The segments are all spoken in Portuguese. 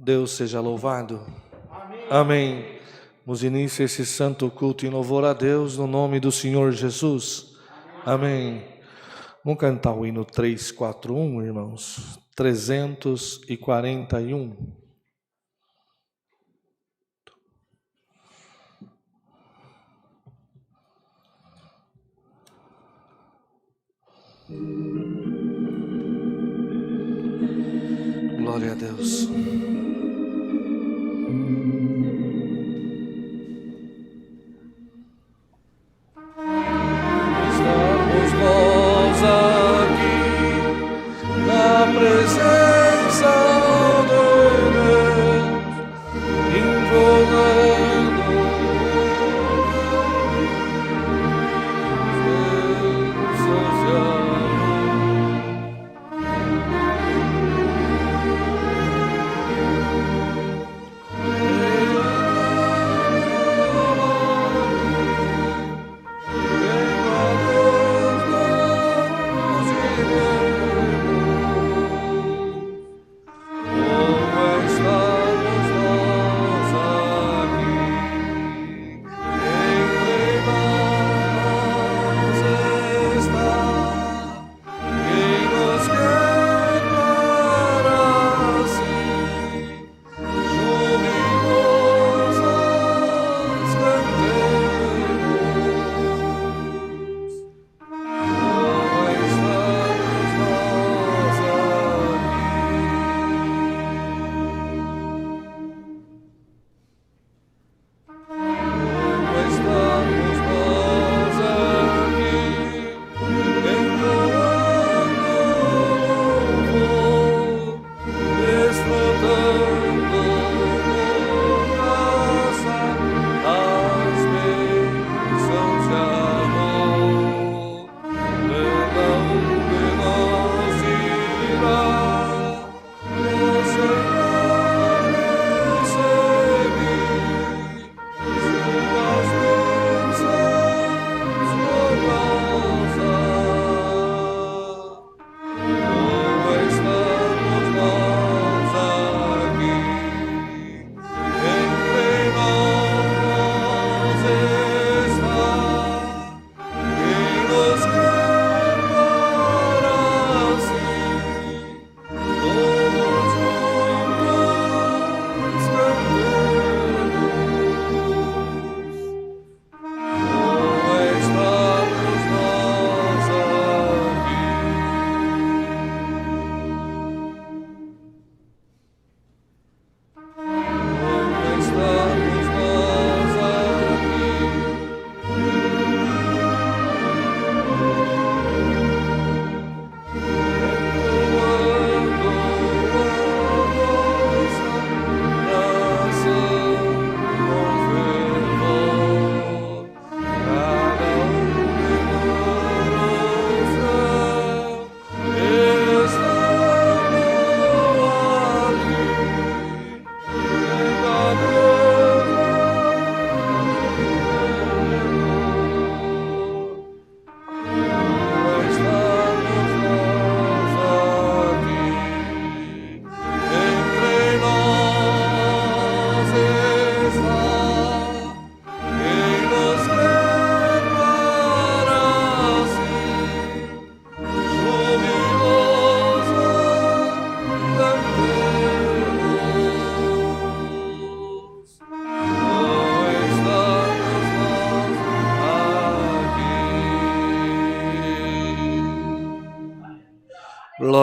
Deus seja louvado. Amém. Vamos iniciar esse santo culto em louvor a Deus no nome do Senhor Jesus. Amém. Vamos cantar o hino 341, irmãos. 341. Glória a Deus. Estamos nós aqui na presença de Deus, implorando bênçãos de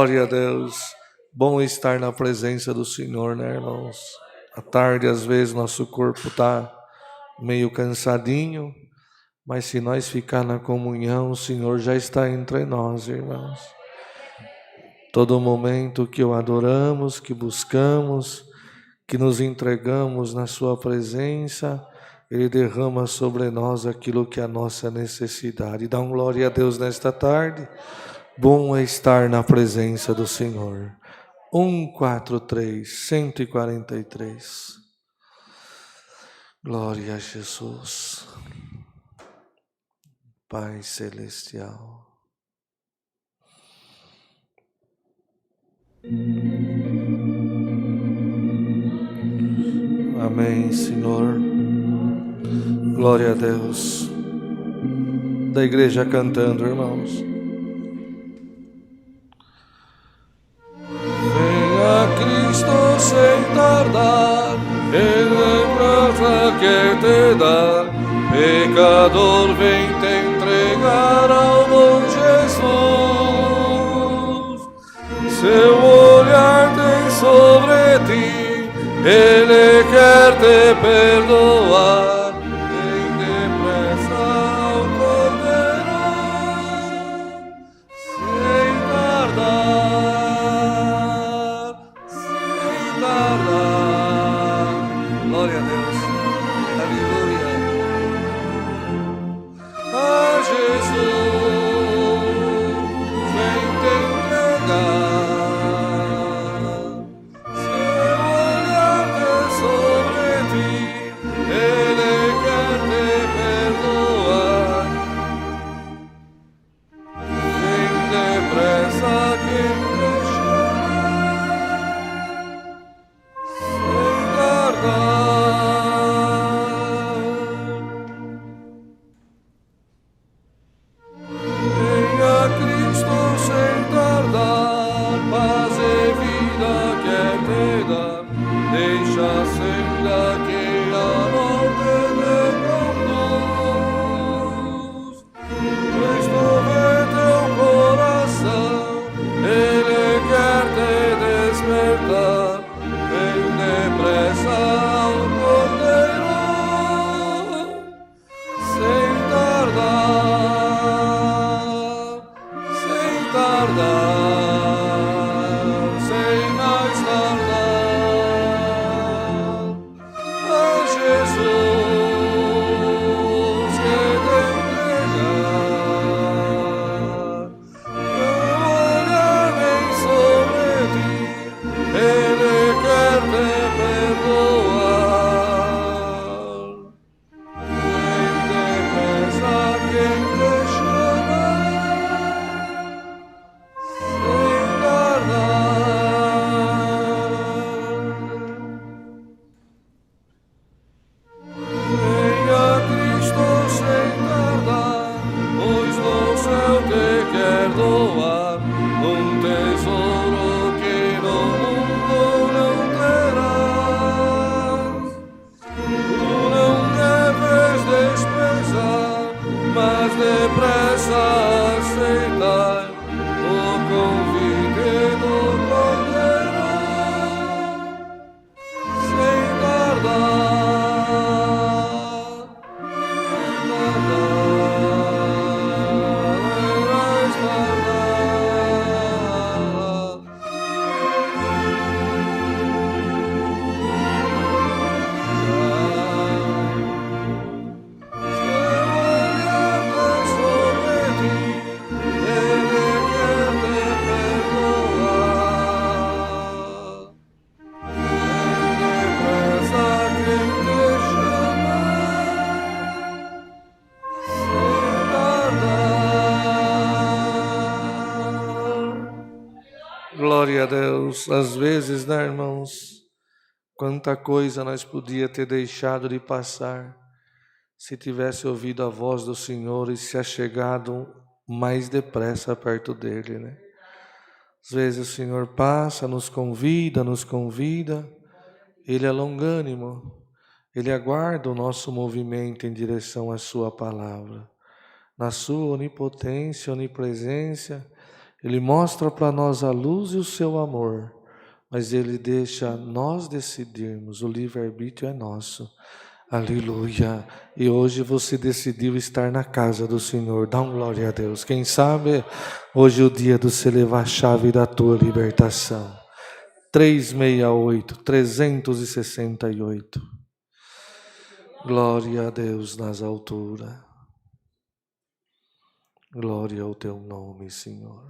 Glória a Deus. Bom estar na presença do Senhor, né, irmãos? À tarde, às vezes, nosso corpo está meio cansadinho, mas se nós ficar na comunhão, o Senhor já está entre nós, irmãos. Todo momento que o adoramos, que buscamos, que nos entregamos na sua presença, Ele derrama sobre nós aquilo que é a nossa necessidade. Dá glória a Deus nesta tarde. Bom é estar na presença do Senhor. 143. Glória a Jesus. Pai Celestial. Amém, Senhor. Glória a Deus. Da igreja cantando, irmãos. Venha Cristo sem tardar, em lembrança que te dá. Pecador, vem te entregar ao bom Jesus. Seu olhar tem sobre ti, Ele quer te perdoar. Vem depressa ao Cordeiro, sem tardar, sem tardar. Glória a Deus, aleluia. A Jesus, vem te entregar. Glória a Deus. Às vezes, né, irmãos, quanta coisa nós podia ter deixado de passar se tivesse ouvido a voz do Senhor e se achegado mais depressa perto dele, né? Às vezes o Senhor passa, nos convida, Ele é longânimo, Ele aguarda o nosso movimento em direção à sua palavra. Na sua onipotência, onipresença, Ele mostra para nós a luz e o seu amor, mas Ele deixa nós decidirmos, o livre-arbítrio é nosso. Aleluia! E hoje você decidiu estar na casa do Senhor, dá glória a Deus. Quem sabe hoje é o dia de você levar a chave da tua libertação. 368. Glória a Deus nas alturas. Glória ao teu nome, Senhor.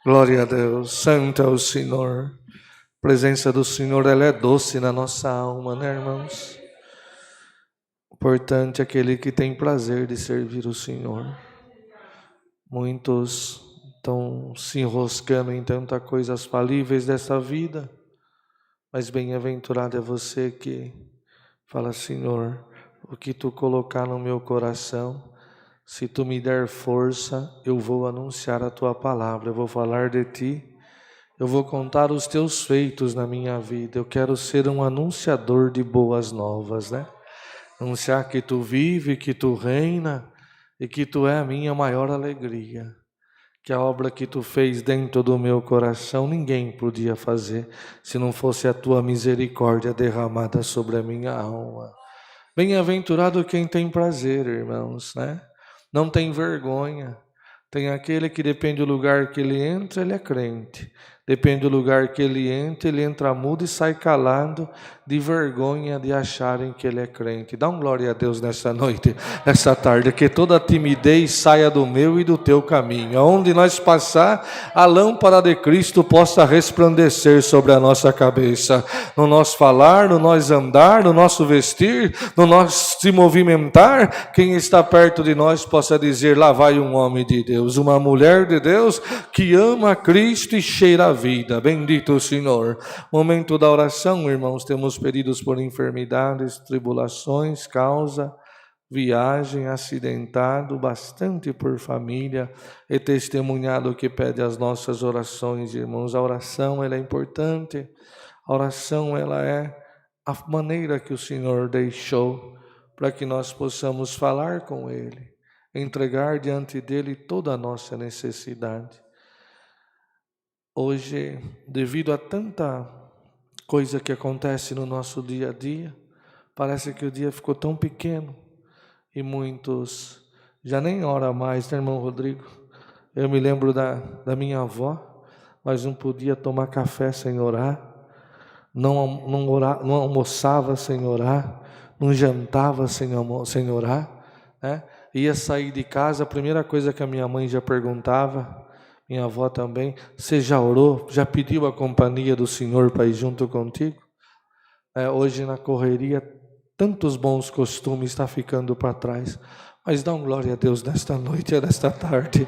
Glória a Deus. Santo é o Senhor. A presença do Senhor, ela é doce na nossa alma, né, irmãos? Importante aquele que tem prazer de servir o Senhor. Muitos estão se enroscando em tantas coisas falíveis dessa vida, mas bem-aventurado é você que fala: Senhor, o que tu colocar no meu coração, se tu me der força, eu vou anunciar a tua palavra, eu vou falar de ti, eu vou contar os teus feitos na minha vida. Eu quero ser um anunciador de boas novas, né? Anunciar que tu vive, que tu reina e que tu é a minha maior alegria. Que a obra que tu fez dentro do meu coração ninguém podia fazer se não fosse a tua misericórdia derramada sobre a minha alma. Bem-aventurado quem tem prazer, irmãos, né? Não tem vergonha. Tem aquele que depende do lugar que ele entra, ele é crente. Depende do lugar que ele entra mudo e sai calado, de vergonha de acharem que ele é crente. Dá um glória a Deus nessa noite, nessa tarde, que toda timidez saia do meu e do teu caminho. Aonde nós passar, a lâmpada de Cristo possa resplandecer sobre a nossa cabeça. No nosso falar, no nosso andar, no nosso vestir, no nosso se movimentar, quem está perto de nós possa dizer: lá vai um homem de Deus, uma mulher de Deus que ama Cristo e cheira a vida. Bendito o Senhor. Momento da oração, irmãos. Temos pedidos por enfermidades, tribulações, causa, viagem, acidentado, bastante por família e testemunhado que pede as nossas orações, irmãos. A oração, ela é importante. A oração, ela é a maneira que o Senhor deixou para que nós possamos falar com Ele, entregar diante dEle toda a nossa necessidade. Hoje, devido a tanta coisa que acontece no nosso dia a dia, parece que o dia ficou tão pequeno e muitos já nem oram mais, né, irmão Rodrigo? Eu me lembro da minha avó, mas não podia tomar café sem orar, não almoçava sem orar, não jantava sem orar, né? Ia sair de casa, a primeira coisa que a minha mãe já perguntava, minha avó também: você já orou? Já pediu a companhia do Senhor para ir junto contigo? Hoje na correria, tantos bons costumes estão ficando para trás, mas dá um glória a Deus nesta noite, nesta tarde,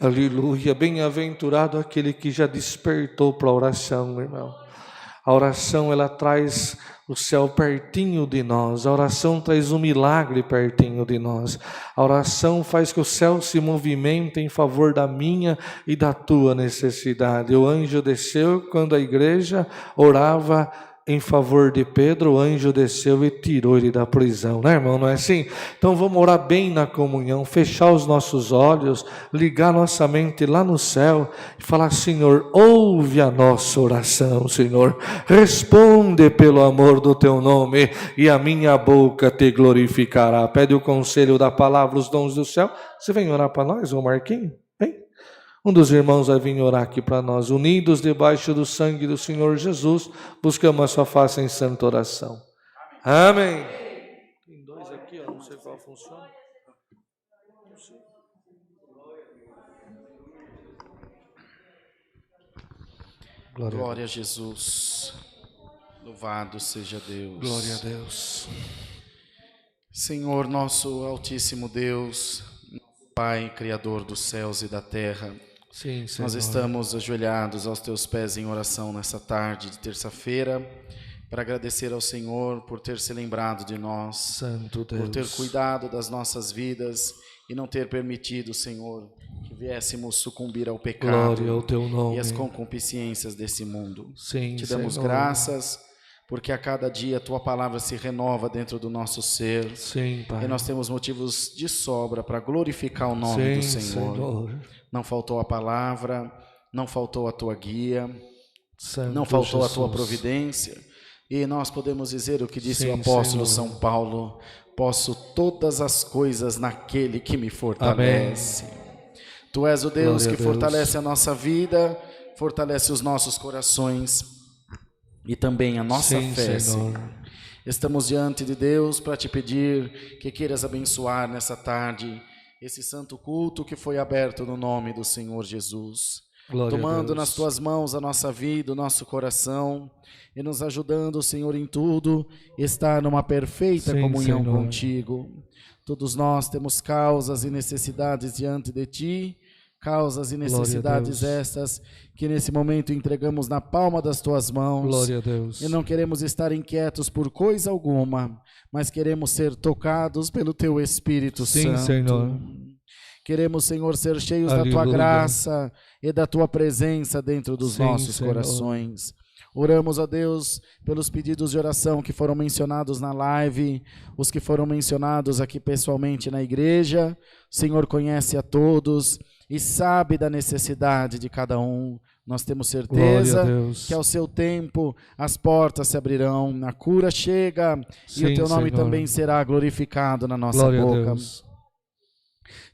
aleluia. Bem-aventurado aquele que já despertou para a oração, irmão. A oração, ela traz o céu pertinho de nós. A oração traz o milagre pertinho de nós. A oração faz que o céu se movimente em favor da minha e da tua necessidade. O anjo desceu quando a igreja orava em favor de Pedro, o anjo desceu e tirou ele da prisão, né, irmão? Não é assim? Então vamos orar bem na comunhão, fechar os nossos olhos, ligar nossa mente lá no céu e falar: Senhor, ouve a nossa oração, Senhor, responde pelo amor do teu nome e a minha boca te glorificará. Pede o conselho da palavra, os dons do céu. Você vem orar para nós, ô Marquinho? Vem. Um dos irmãos vai vir orar aqui para nós. Unidos debaixo do sangue do Senhor Jesus, buscamos a sua face em santa oração. Amém. Tem dois aqui, não sei qual funciona. Não sei. Glória a Jesus. Louvado seja Deus. Glória a Deus. Senhor, nosso altíssimo Deus, Pai, Criador dos céus e da terra, sim, Senhor. Nós estamos ajoelhados aos teus pés em oração nessa tarde de terça-feira, para agradecer ao Senhor por ter se lembrado de nós, Santo Deus, por ter cuidado das nossas vidas e não ter permitido, Senhor, que viéssemos sucumbir ao pecado. Glória ao teu nome. E às concupiscências desse mundo. Sim, te damos Senhor. Graças, porque a cada dia a tua palavra se renova dentro do nosso ser. Sim, Pai. E nós temos motivos de sobra para glorificar o nome do Senhor. Não faltou a palavra, não faltou a tua guia, Santo não faltou Jesus. a tua providência. E nós podemos dizer o que disse o apóstolo São Paulo: posso todas as coisas naquele que me fortalece. Amém. Tu és o Deus que fortalece a nossa vida, fortalece os nossos corações e também a nossa fé, Senhor. Estamos diante de Deus para te pedir que queiras abençoar nessa tarde esse santo culto que foi aberto no nome do Senhor Jesus. tomando nas tuas mãos a nossa vida, o nosso coração, e nos ajudando, Senhor, em tudo, estar numa perfeita comunhão contigo. Todos nós temos causas e necessidades diante de ti, causas e necessidades estas que nesse momento entregamos na palma das tuas mãos. Glória a Deus. E não queremos estar inquietos por coisa alguma, mas queremos ser tocados pelo teu Espírito Santo. Sim, Senhor. Queremos, Senhor, ser cheios da tua graça e da tua presença dentro dos nossos corações. Oramos, ó Deus, pelos pedidos de oração que foram mencionados na live, os que foram mencionados aqui pessoalmente na igreja. O Senhor conhece a todos e sabe da necessidade de cada um. Nós temos certeza que ao seu tempo as portas se abrirão, a cura chega e o teu nome também será glorificado na nossa boca.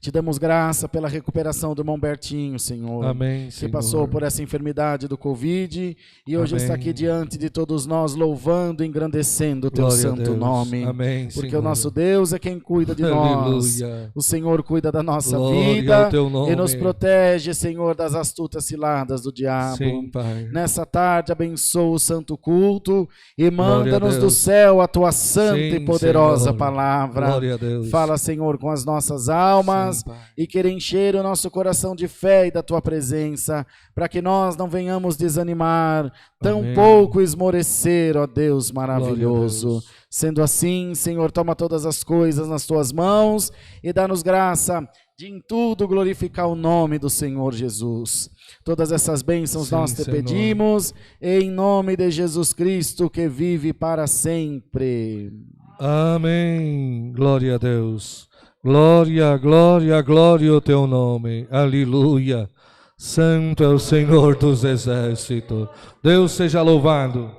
Te damos graça pela recuperação do irmão Bertinho, Senhor. Amém, que passou por essa enfermidade do Covid e hoje está aqui diante de todos nós, louvando e engrandecendo o teu santo nome. Amém, porque Senhor. O nosso Deus é quem cuida de nós. Aleluia. O Senhor cuida da nossa Glória vida ao teu nome. E nos protege, Senhor, das astutas ciladas do diabo. Sim, Pai. Nessa tarde, abençoa o santo culto e manda-nos do céu a tua santa e poderosa Senhor. palavra. Glória a Deus. Fala, Senhor, com as nossas almas. Sim, e querer encher o nosso coração de fé e da tua presença, para que nós não venhamos desanimar, tampouco esmorecer, ó Deus maravilhoso. Deus. Sendo assim, Senhor, toma todas as coisas nas tuas mãos e dá-nos graça de em tudo glorificar o nome do Senhor Jesus. Todas essas bênçãos nós te pedimos, em nome de Jesus Cristo, que vive para sempre. Amém. Glória a Deus. Glória, glória, glória ao teu nome. Aleluia. Santo é o Senhor dos exércitos. Deus seja louvado.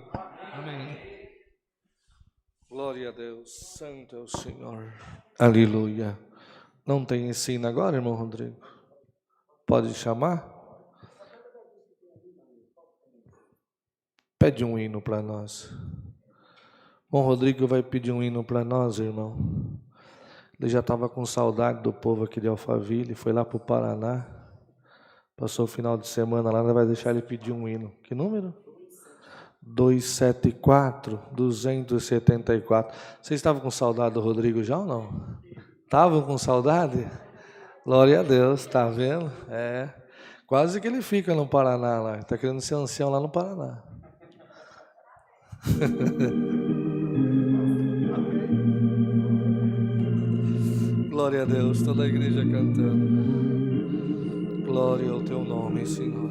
Amém. Glória a Deus. Santo é o Senhor. Aleluia. Não tem ensino agora, irmão Rodrigo? Pode chamar? Pede um hino para nós. Bom, Rodrigo vai pedir um hino para nós, irmão. Ele já estava com saudade do povo aqui de Alphaville, foi lá para o Paraná, passou o final de semana lá, vai deixar ele pedir um hino. Que número? 274, 274. Vocês estavam com saudade do Rodrigo já ou não? Estavam com saudade? Glória a Deus, tá vendo? É, quase que ele fica no Paraná lá, está querendo ser ancião lá no Paraná. Glória a Deus, toda a igreja cantando. Glória ao teu nome, Senhor.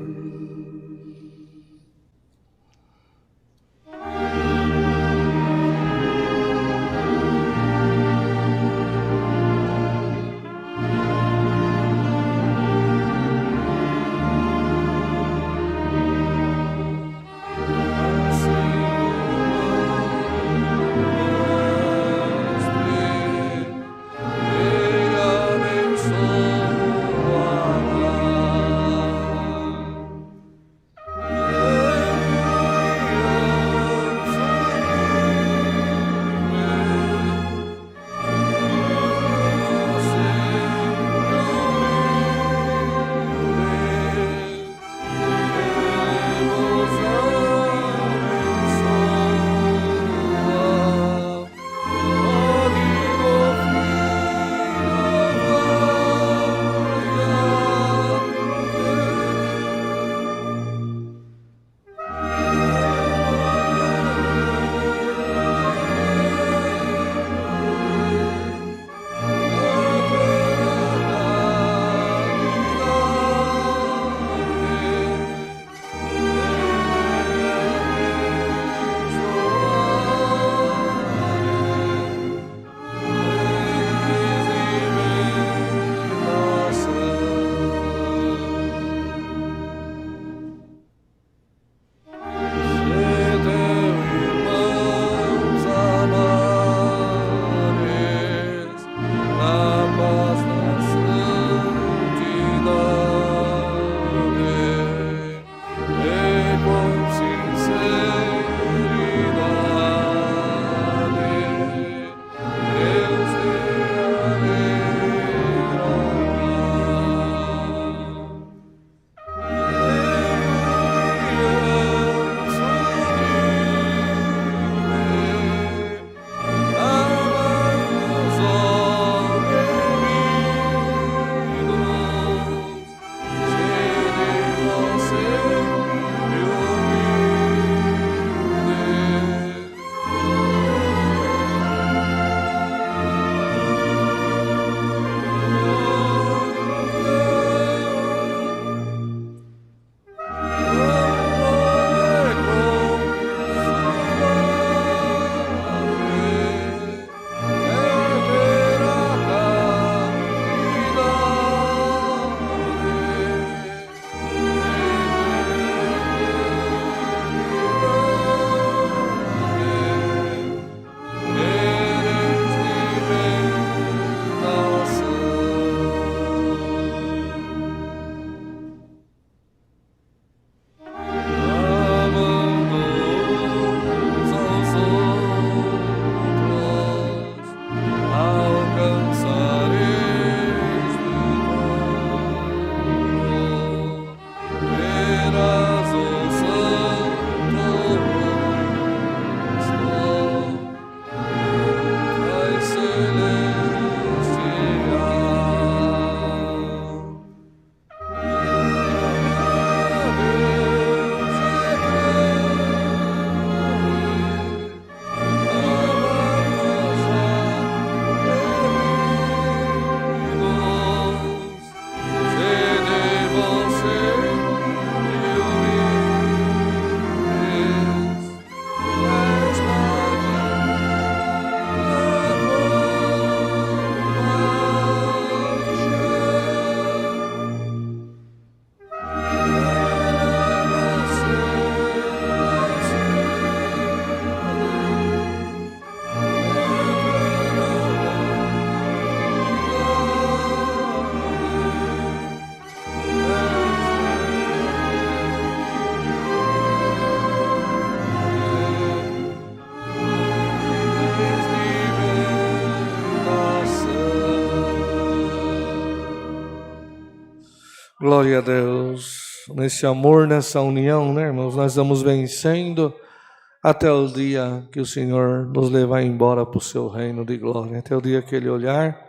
Glória a Deus. Nesse amor, nessa união, né, irmãos? Nós vamos vencendo até o dia que o Senhor nos levar embora para o seu reino de glória. Até o dia que Ele olhar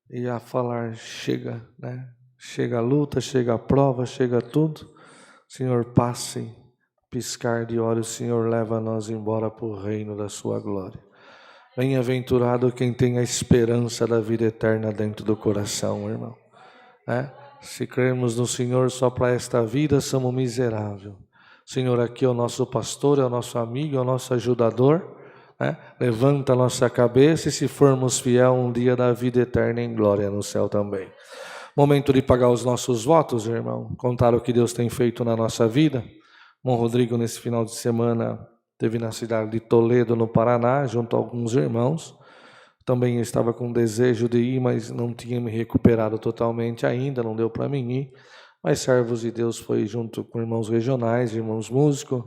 e a falar, chega, né? Chega a luta, chega a prova, chega tudo. Senhor, passe, piscar de olhos, o Senhor leva nós embora para o reino da sua glória. Bem-aventurado quem tem a esperança da vida eterna dentro do coração, irmão. Se crermos no Senhor só para esta vida, somos miseráveis. O Senhor aqui é o nosso pastor, é o nosso amigo, é o nosso ajudador. Levanta a nossa cabeça e se formos fiel um dia da vida eterna em glória no céu também. Momento de pagar os nossos votos, irmão. Contar o que Deus tem feito na nossa vida. Irmão Rodrigo, nesse final de semana, esteve na cidade de Toledo, no Paraná, junto a alguns irmãos. Também estava com desejo de ir, mas não tinha me recuperado totalmente ainda, não deu para mim ir. Mas servos de Deus foi junto com irmãos regionais, irmãos músicos.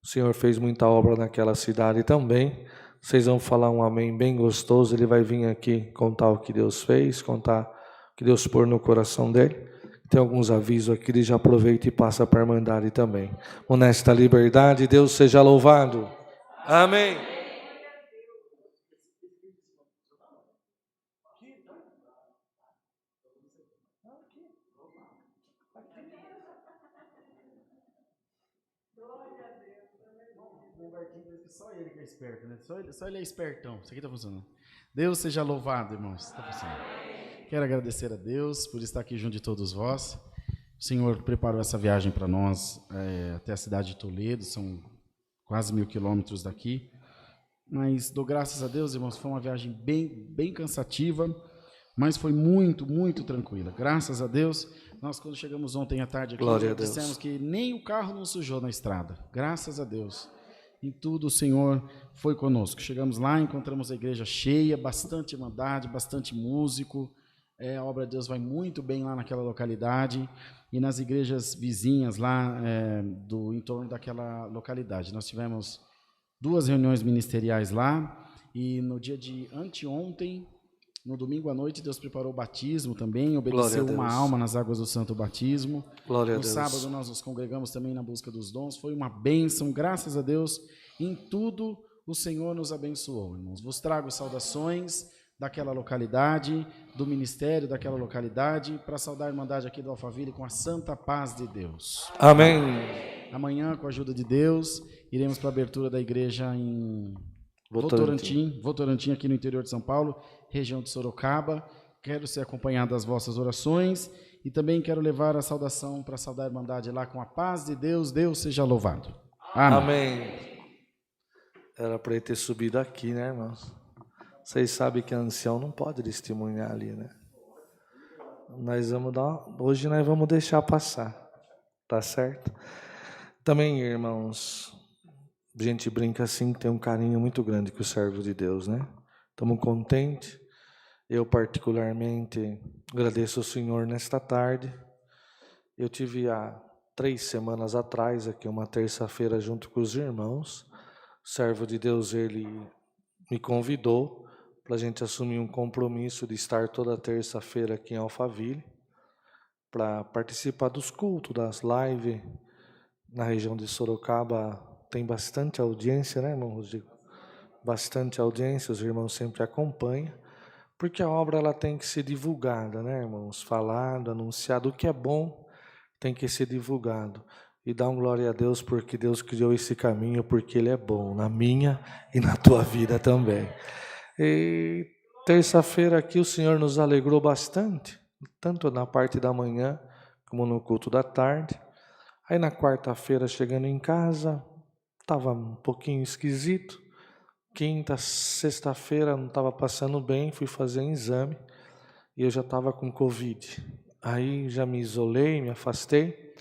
O Senhor fez muita obra naquela cidade também. Vocês vão falar um amém bem gostoso. Ele vai vir aqui contar o que Deus fez, contar o que Deus pôs no coração dele. Tem alguns avisos aqui, ele já aproveita e passa para a Irmandade também. Honesta liberdade, Deus seja louvado. Amém. Só ele que é esperto, né? Só ele é espertão. Isso aqui está funcionando. Deus seja louvado, irmãos. Está funcionando. Quero agradecer a Deus por estar aqui junto de todos vós. O Senhor preparou essa viagem para nós até a cidade de Toledo. São quase 1.000 quilômetros daqui. Mas dou graças a Deus, irmãos. Foi uma viagem bem cansativa, mas foi muito, muito tranquila. Graças a Deus. Nós, quando chegamos ontem à tarde aqui, dissemos que nem o carro não sujou na estrada. Graças a Deus. Em tudo o Senhor foi conosco. Chegamos lá, encontramos a igreja cheia, bastante irmandade, bastante músico. A obra de Deus vai muito bem lá naquela localidade e nas igrejas vizinhas lá do entorno daquela localidade. Nós tivemos 2 reuniões ministeriais lá e no dia de anteontem, no domingo à noite, Deus preparou o batismo também, obedeceu uma alma nas águas do santo batismo. No sábado nós nos congregamos também na busca dos dons, foi uma bênção, graças a Deus, em tudo o Senhor nos abençoou, irmãos. Vos trago saudações daquela localidade, do ministério daquela localidade, para saudar a Irmandade aqui do Alphaville com a santa paz de Deus. Amém. Amanhã, com a ajuda de Deus, iremos para a abertura da igreja em Votorantim, aqui no interior de São Paulo, região de Sorocaba. Quero ser acompanhado das vossas orações e também quero levar a saudação para saudar a Irmandade lá com a paz de Deus. Deus seja louvado. Amém. Amém. Era para ele ter subido aqui, né, irmãos? Vocês sabem que ancião não pode testemunhar ali, né? Hoje nós vamos deixar passar, tá certo? Também, irmãos, a gente brinca assim, tem um carinho muito grande com o servo de Deus, né? Estamos contentes. Eu, particularmente, agradeço ao Senhor nesta tarde. Eu tive há 3 semanas atrás, aqui uma terça-feira, junto com os irmãos. O servo de Deus, ele me convidou para a gente assumir um compromisso de estar toda terça-feira aqui em Alphaville, para participar dos cultos, das lives. Na região de Sorocaba tem bastante audiência, né, irmão Rodrigo? Bastante audiência, os irmãos sempre acompanham, porque a obra ela tem que ser divulgada, né, irmãos? Falado, anunciado, o que é bom tem que ser divulgado. E dá um glória a Deus porque Deus criou esse caminho, porque Ele é bom, na minha e na tua vida também. E terça-feira aqui o Senhor nos alegrou bastante, tanto na parte da manhã como no culto da tarde. Aí na quarta-feira, chegando em casa, estava um pouquinho esquisito. Quinta, sexta-feira, não estava passando bem, fui fazer um exame e eu já estava com Covid. Aí já me isolei, me afastei.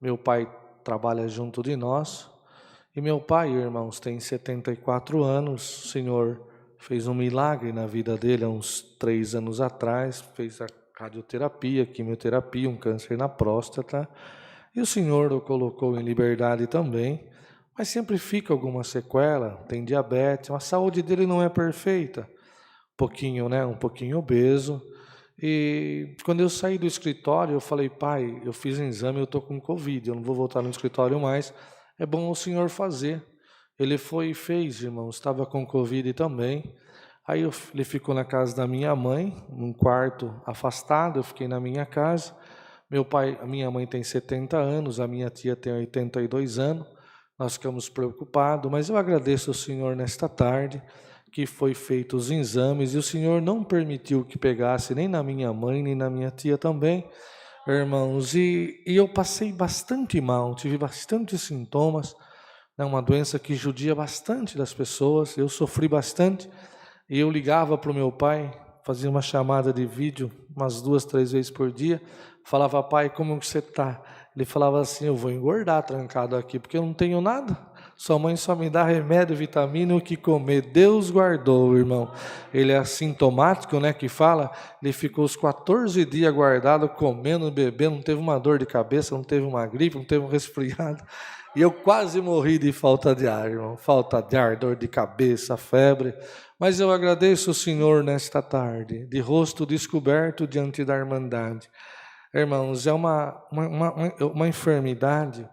Meu pai trabalha junto de nós. E meu pai, irmãos, tem 74 anos. O Senhor fez um milagre na vida dele há uns 3 anos atrás. Fez a radioterapia, quimioterapia, um câncer na próstata. E o Senhor o colocou em liberdade também. Mas sempre fica alguma sequela, tem diabetes, a saúde dele não é perfeita. Um pouquinho obeso. E quando eu saí do escritório, eu falei, pai, eu fiz um exame, eu estou com Covid, eu não vou voltar no escritório mais, é bom o senhor fazer. Ele foi e fez, irmão, estava com Covid também. Aí ele ficou na casa da minha mãe, num quarto afastado, eu fiquei na minha casa. A minha mãe tem 70 anos, a minha tia tem 82 anos, nós ficamos preocupados, mas eu agradeço ao Senhor nesta tarde, que foi feitos os exames, e o Senhor não permitiu que pegasse nem na minha mãe, nem na minha tia também, irmãos, e eu passei bastante mal, tive bastante sintomas, é uma doença que judia bastante das pessoas, eu sofri bastante, e eu ligava para o meu pai, fazia uma chamada de vídeo umas 2, 3 vezes por dia, falava, pai, como você está? Ele falava assim, eu vou engordar trancado aqui, porque eu não tenho nada. Sua mãe só me dá remédio, vitamina e o que comer. Deus guardou, irmão. Ele é assintomático, né, que fala, ele ficou os 14 dias guardado, comendo, bebendo, não teve uma dor de cabeça, não teve uma gripe, não teve um resfriado. E eu quase morri de falta de ar, irmão. Falta de ar, dor de cabeça, febre. Mas eu agradeço o Senhor nesta tarde, de rosto descoberto diante da Irmandade. Irmãos, é uma enfermidade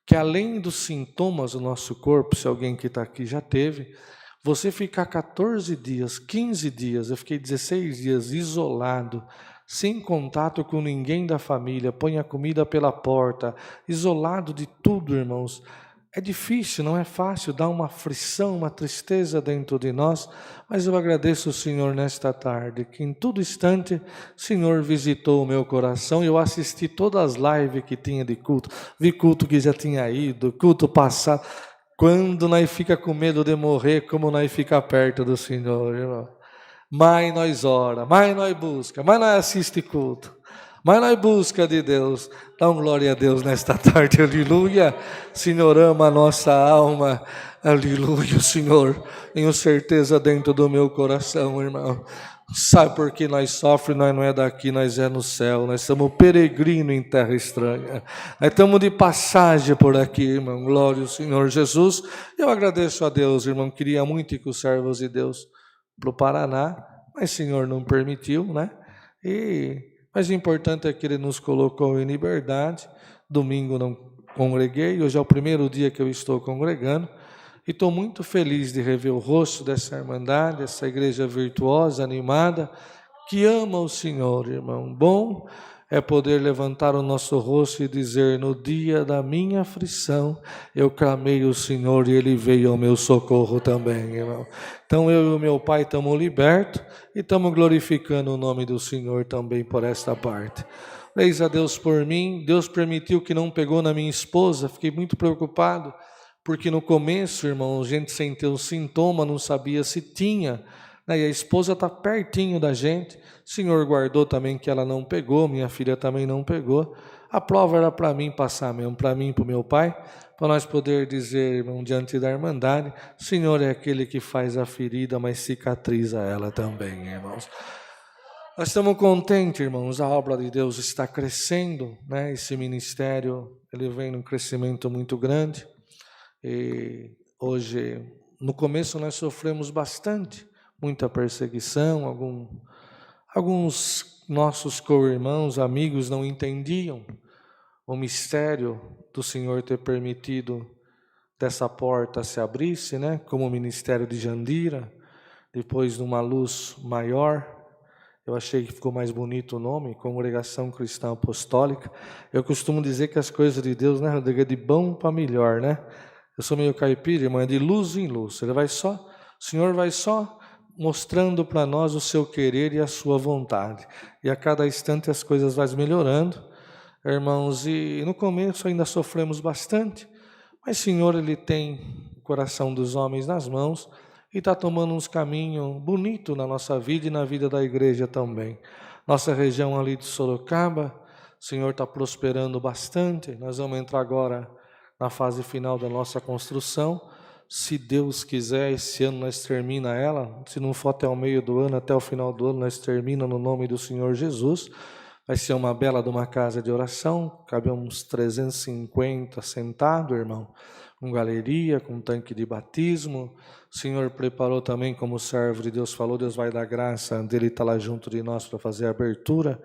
que além dos sintomas do nosso corpo, se alguém que está aqui já teve, você ficar 14 dias, 15 dias, eu fiquei 16 dias isolado, sem contato com ninguém da família, põe a comida pela porta, isolado de tudo, irmãos. É difícil, não é fácil, dá uma aflição, uma tristeza dentro de nós, mas eu agradeço o Senhor nesta tarde, que em todo instante o Senhor visitou o meu coração e eu assisti todas as lives que tinha de culto, vi culto que já tinha ido, culto passado. Quando nós fica com medo de morrer, como nós fica perto do Senhor, irmão. Mais nós ora, mais nós busca, mais nós assiste culto, mais nós busca de Deus. Dá uma glória a Deus nesta tarde, aleluia. Senhor ama a nossa alma, aleluia, Senhor. Tenho certeza dentro do meu coração, irmão. Sabe por que nós sofremos? Nós não é daqui, nós é no céu. Nós somos peregrinos em terra estranha. Nós estamos de passagem por aqui, irmão. Glória ao Senhor Jesus. Eu agradeço a Deus, irmão. Queria muito que os servos de Deus para o Paraná, mas o Senhor não permitiu, né? Mas o importante é que Ele nos colocou em liberdade. Domingo não congreguei, hoje é o primeiro dia que eu estou congregando, e estou muito feliz de rever o rosto dessa irmandade, essa igreja virtuosa, animada, que ama o Senhor, irmão. Bom é poder levantar o nosso rosto e dizer, no dia da minha aflição, eu clamei o Senhor e Ele veio ao meu socorro também, irmão. Então eu e o meu pai estamos libertos e estamos glorificando o nome do Senhor também por esta parte. Eis a Deus por mim, Deus permitiu que não pegou na minha esposa, fiquei muito preocupado, porque no começo, irmão, a gente sentiu sintoma, não sabia se tinha, né? E a esposa está pertinho da gente, o Senhor guardou também que ela não pegou, minha filha também não pegou, a prova era para mim passar mesmo, para mim e para o meu pai, para nós poder dizer, irmão, diante da Irmandade, o Senhor é aquele que faz a ferida, mas cicatriza ela também, irmãos. Nós estamos contentes, irmãos, a obra de Deus está crescendo, né? Esse ministério, ele vem num crescimento muito grande, e hoje, no começo nós sofremos bastante, muita perseguição, alguns nossos co-irmãos, amigos não entendiam o mistério do Senhor ter permitido dessa porta se abrisse, né? Como o ministério de Jandira, depois de uma luz maior, eu achei que ficou mais bonito o nome, Congregação Cristã Apostólica. Eu costumo dizer que as coisas de Deus, né, Rodrigo, é de bom para melhor, né? Eu sou meio caipira, irmão, é de luz em luz. O Senhor vai só mostrando para nós o seu querer e a sua vontade. E a cada instante as coisas vão melhorando, irmãos. E no começo ainda sofremos bastante, mas o Senhor, Ele tem o coração dos homens nas mãos e está tomando uns caminhos bonitos na nossa vida e na vida da igreja também. Nossa região ali de Sorocaba, o Senhor está prosperando bastante. Nós vamos entrar agora na fase final da nossa construção. Se Deus quiser, esse ano nós termina ela. Se não for até o meio do ano, até o final do ano, nós termina no nome do Senhor Jesus. Vai ser uma bela de uma casa de oração, cabe uns 350 sentados, irmão. com galeria, com tanque de batismo. O Senhor preparou também, como o servo de Deus falou, Deus vai dar graça dele estar lá junto de nós para fazer a abertura.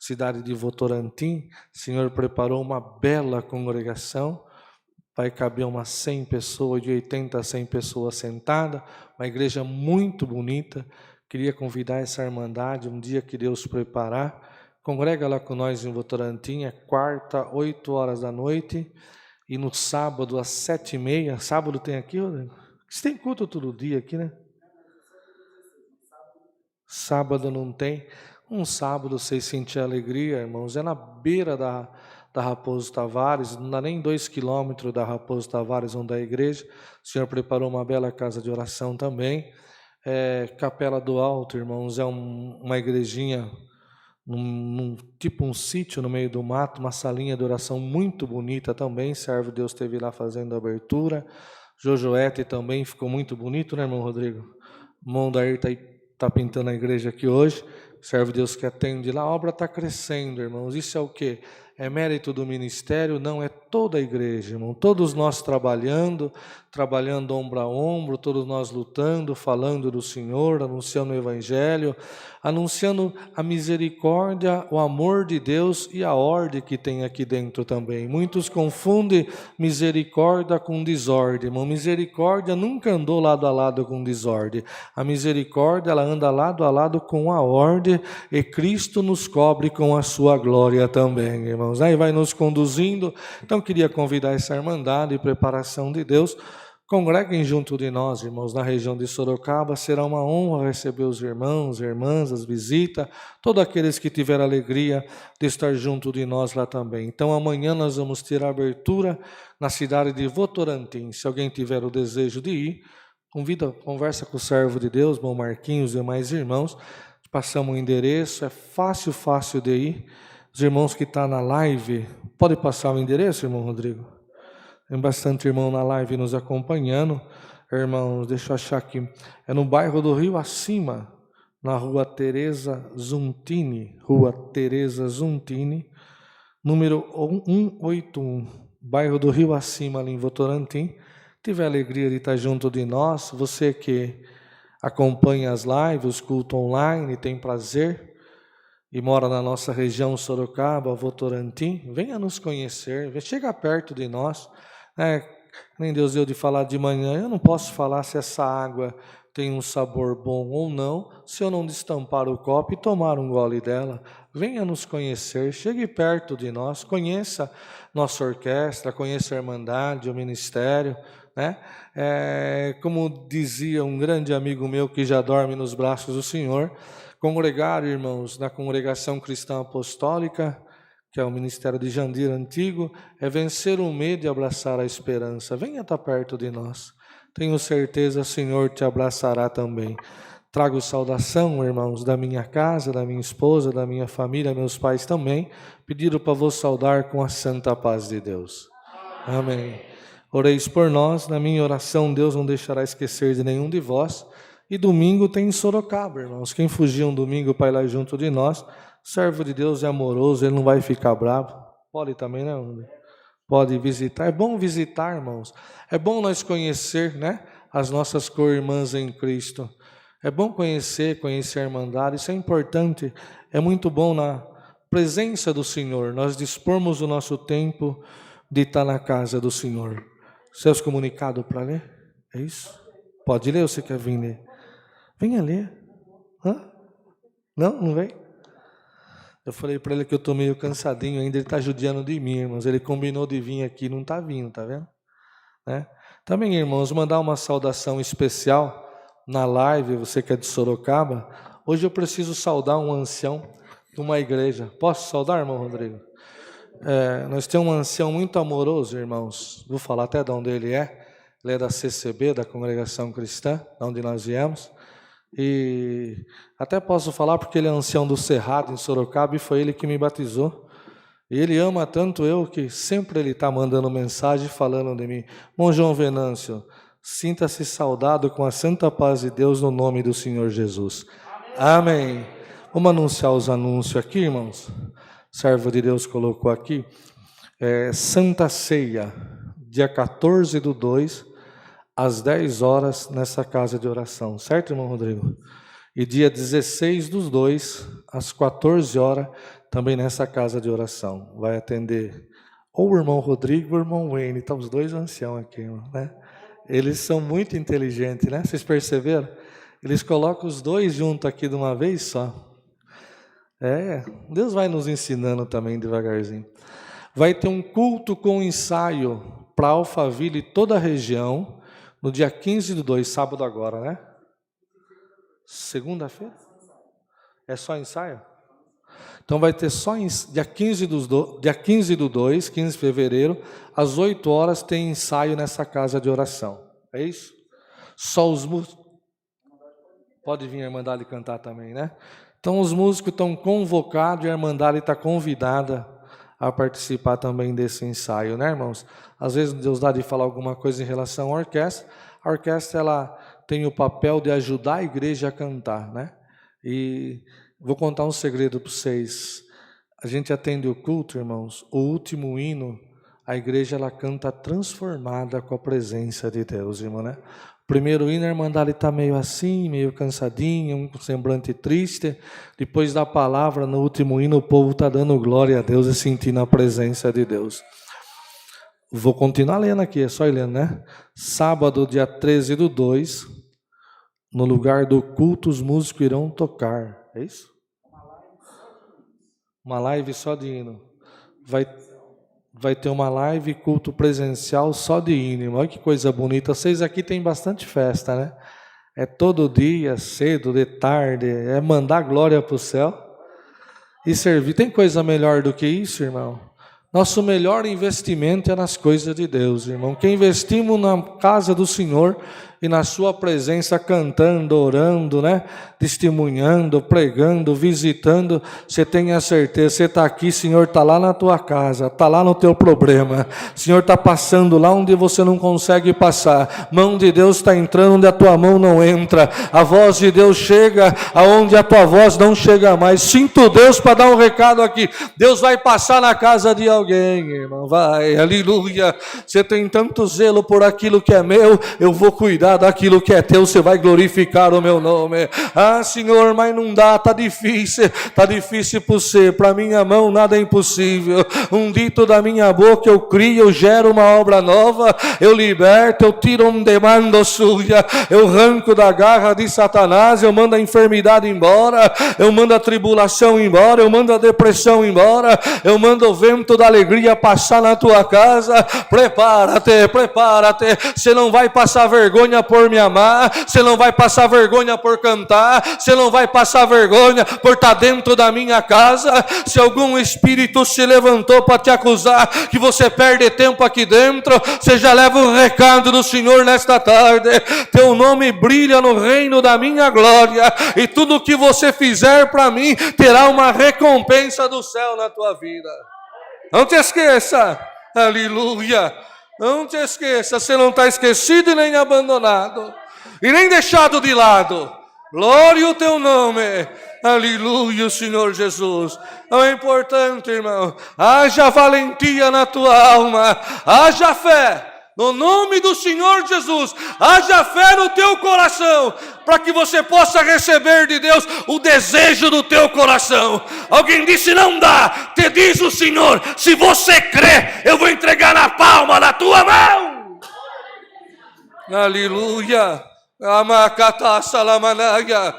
Cidade de Votorantim, o Senhor preparou uma bela congregação, vai caber umas 100 pessoas, de 80 a 100 pessoas sentadas, uma igreja muito bonita. Queria convidar essa irmandade, um dia que Deus preparar, congrega lá com nós em Votorantim, é quarta, 8 horas da noite, e no sábado às 7h30, sábado tem aqui, Rodrigo? Você tem culto todo dia aqui, né? Sábado não tem. Um sábado vocês sentirem alegria, irmãos, é na beira da Raposo Tavares, não dá nem 2 quilômetros da Raposo Tavares, onde é a igreja. O Senhor preparou uma bela casa de oração também. Capela do Alto, irmãos, é uma igrejinha, tipo um sítio no meio do mato, uma salinha de oração muito bonita também. Servo Deus esteve lá fazendo a abertura. Jojoete também ficou muito bonito, né, irmão Rodrigo? O irmão Dair está pintando a igreja aqui hoje. Servo Deus que atende lá, a obra está crescendo, irmãos. Isso é o quê? É mérito do ministério? Não, é toda a igreja, irmão. Todos nós trabalhando ombro a ombro, todos nós lutando, falando do Senhor, anunciando o Evangelho, anunciando a misericórdia, o amor de Deus e a ordem que tem aqui dentro também. Muitos confundem misericórdia com desordem, irmão. Misericórdia nunca andou lado a lado com desordem. A misericórdia, ela anda lado a lado com a ordem, e Cristo nos cobre com a sua glória também, irmãos. Aí vai nos conduzindo. Então, queria convidar essa irmandade e preparação de Deus. Congreguem junto de nós, irmãos, na região de Sorocaba. Será uma honra receber os irmãos, irmãs, as visitas, todos aqueles que tiveram alegria de estar junto de nós lá também. Então, amanhã nós vamos ter a abertura na cidade de Votorantim. Se alguém tiver o desejo de ir, conversa com o servo de Deus, bom Marquinhos e mais irmãos. Passamos o endereço, é fácil de ir. Os irmãos que estão na live, pode passar o endereço, irmão Rodrigo? Tem bastante irmão na live nos acompanhando. Irmãos, deixa eu achar aqui. É no bairro do Rio Acima, na rua Tereza Zuntini, número 181, bairro do Rio Acima, ali em Votorantim. Tiver alegria de estar junto de nós, você que acompanha as lives, os cultos online, tem prazer e mora na nossa região Sorocaba, Votorantim, venha nos conhecer, chega perto de nós. Nem Deus deu de falar de manhã, eu não posso falar se essa água tem um sabor bom ou não, se eu não destampar o copo e tomar um gole dela. Venha nos conhecer, chegue perto de nós, conheça nossa orquestra, conheça a Irmandade, o ministério, né? Como dizia um grande amigo meu que já dorme nos braços do Senhor, congregar, irmãos, na Congregação Cristã Apostólica, que é o ministério de Jandir antigo, é vencer o medo e abraçar a esperança. Venha estar perto de nós. Tenho certeza, o Senhor te abraçará também. Trago saudação, irmãos, da minha casa, da minha esposa, da minha família, meus pais também. Pediram para vos saudar com a santa paz de Deus. Amém. Oreis por nós, na minha oração Deus não deixará esquecer de nenhum de vós. E domingo tem em Sorocaba, irmãos. Quem fugiu um domingo para ir lá junto de nós, servo de Deus é amoroso, ele não vai ficar bravo. Pode também, né? Pode visitar. É bom visitar, irmãos. É bom nós conhecer, né, as nossas co-irmãs em Cristo. É bom conhecer a Irmandade. Isso é importante. É muito bom na presença do Senhor. Nós dispormos o nosso tempo de estar na casa do Senhor. Seus comunicados para ler? É isso? Pode ler ou você quer vir ler? Venha ler. Não vem? Eu falei para ele que eu estou meio cansadinho ainda, ele está judiando de mim, irmãos. Ele combinou de vir aqui, não está vindo, tá vendo? Também, irmãos, mandar uma saudação especial na live, você que é de Sorocaba. Hoje eu preciso saudar um ancião de uma igreja. Posso saudar, irmão Rodrigo? Nós temos um ancião muito amoroso, irmãos. Vou falar até de onde ele é. Ele é da CCB, da Congregação Cristã, de onde nós viemos. E até posso falar porque ele é ancião do Cerrado, em Sorocaba, e foi ele que me batizou. E ele ama tanto eu que sempre ele está mandando mensagem falando de mim. Bom João Venâncio, sinta-se saudado com a santa paz de Deus no nome do Senhor Jesus. Amém. Vamos anunciar os anúncios aqui, irmãos. O servo de Deus colocou aqui. Santa Ceia, dia 14/2, às 10 horas, nessa casa de oração. Certo, irmão Rodrigo? E dia 16/2, às 14 horas, também nessa casa de oração. Vai atender ou o irmão Rodrigo ou o irmão Wayne. Estão os dois anciãos aqui, né? Eles são muito inteligentes, né? Vocês perceberam? Eles colocam os dois juntos aqui de uma vez só. Deus vai nos ensinando também devagarzinho. Vai ter um culto com ensaio para Alphaville e toda a região, no dia 15/2, sábado agora, né? Segunda-feira? É só ensaio? Então vai ter só dia 15/2, 15 de fevereiro, às 8 horas tem ensaio nessa casa de oração. É isso? Só os músicos. Pode vir a Irmandade cantar também, né? Então os músicos estão convocados e a Irmandade está convidada a participar também desse ensaio, né, irmãos? Às vezes Deus dá de falar alguma coisa em relação à orquestra. A orquestra, ela tem o papel de ajudar a igreja a cantar, né? E vou contar um segredo para vocês. A gente atende o culto, irmãos, o último hino, a igreja ela canta transformada com a presença de Deus, irmão, né? O primeiro hino, a Irmandade está meio assim, meio cansadinho, um semblante triste. Depois da palavra, no último hino, o povo está dando glória a Deus e sentindo a presença de Deus. Vou continuar lendo aqui, é só ir lendo, né? Sábado, dia 13/2, no lugar do culto, os músicos irão tocar. É isso? Uma live só de hino. Vai ter uma live, culto presencial só de hino. Olha que coisa bonita. Vocês aqui tem bastante festa, né? É todo dia, cedo, de tarde. É mandar glória para o céu e servir. Tem coisa melhor do que isso, irmão? Nosso melhor investimento é nas coisas de Deus, irmão. Que investimos na casa do Senhor e na sua presença, cantando, orando, né? Testemunhando, pregando, visitando. Você tenha certeza, você está aqui, Senhor está lá na tua casa, está lá no teu problema. Senhor está passando lá onde você não consegue passar. Mão de Deus está entrando onde a tua mão não entra. A voz de Deus chega aonde a tua voz não chega mais. Sinto Deus para dar um recado aqui. Deus vai passar na casa de alguém, irmão. Vai, aleluia. Você tem tanto zelo por aquilo que é meu, eu vou cuidar daquilo que é teu, você vai glorificar o meu nome. Ah, Senhor, mas não dá, tá difícil para você. Para minha mão nada é impossível. Um dito da minha boca eu crio, eu gero uma obra nova, eu liberto, eu tiro um demando suja, eu arranco da garra de Satanás, eu mando a enfermidade embora, eu mando a tribulação embora, eu mando a depressão embora, eu mando o vento da alegria passar na tua casa. Prepara-te, você não vai passar vergonha por me amar, você não vai passar vergonha por cantar, você não vai passar vergonha por estar dentro da minha casa. Se algum espírito se levantou para te acusar que você perde tempo aqui dentro, você já leva o recado do Senhor nesta tarde. Teu nome brilha no reino da minha glória, e tudo que você fizer para mim terá uma recompensa do céu na tua vida. Não te esqueça, aleluia. Não te esqueça, você não está esquecido e nem abandonado, e nem deixado de lado. Glória ao teu nome, aleluia, Senhor Jesus. Não é importante, irmão, haja valentia na tua alma, haja fé, no nome do Senhor Jesus, haja fé no teu coração, para que você possa receber de Deus o desejo do teu coração. Alguém disse não dá, te diz o Senhor, se você crê, eu vou entregar na palma da tua mão. Aleluia. Amakata salamanaia.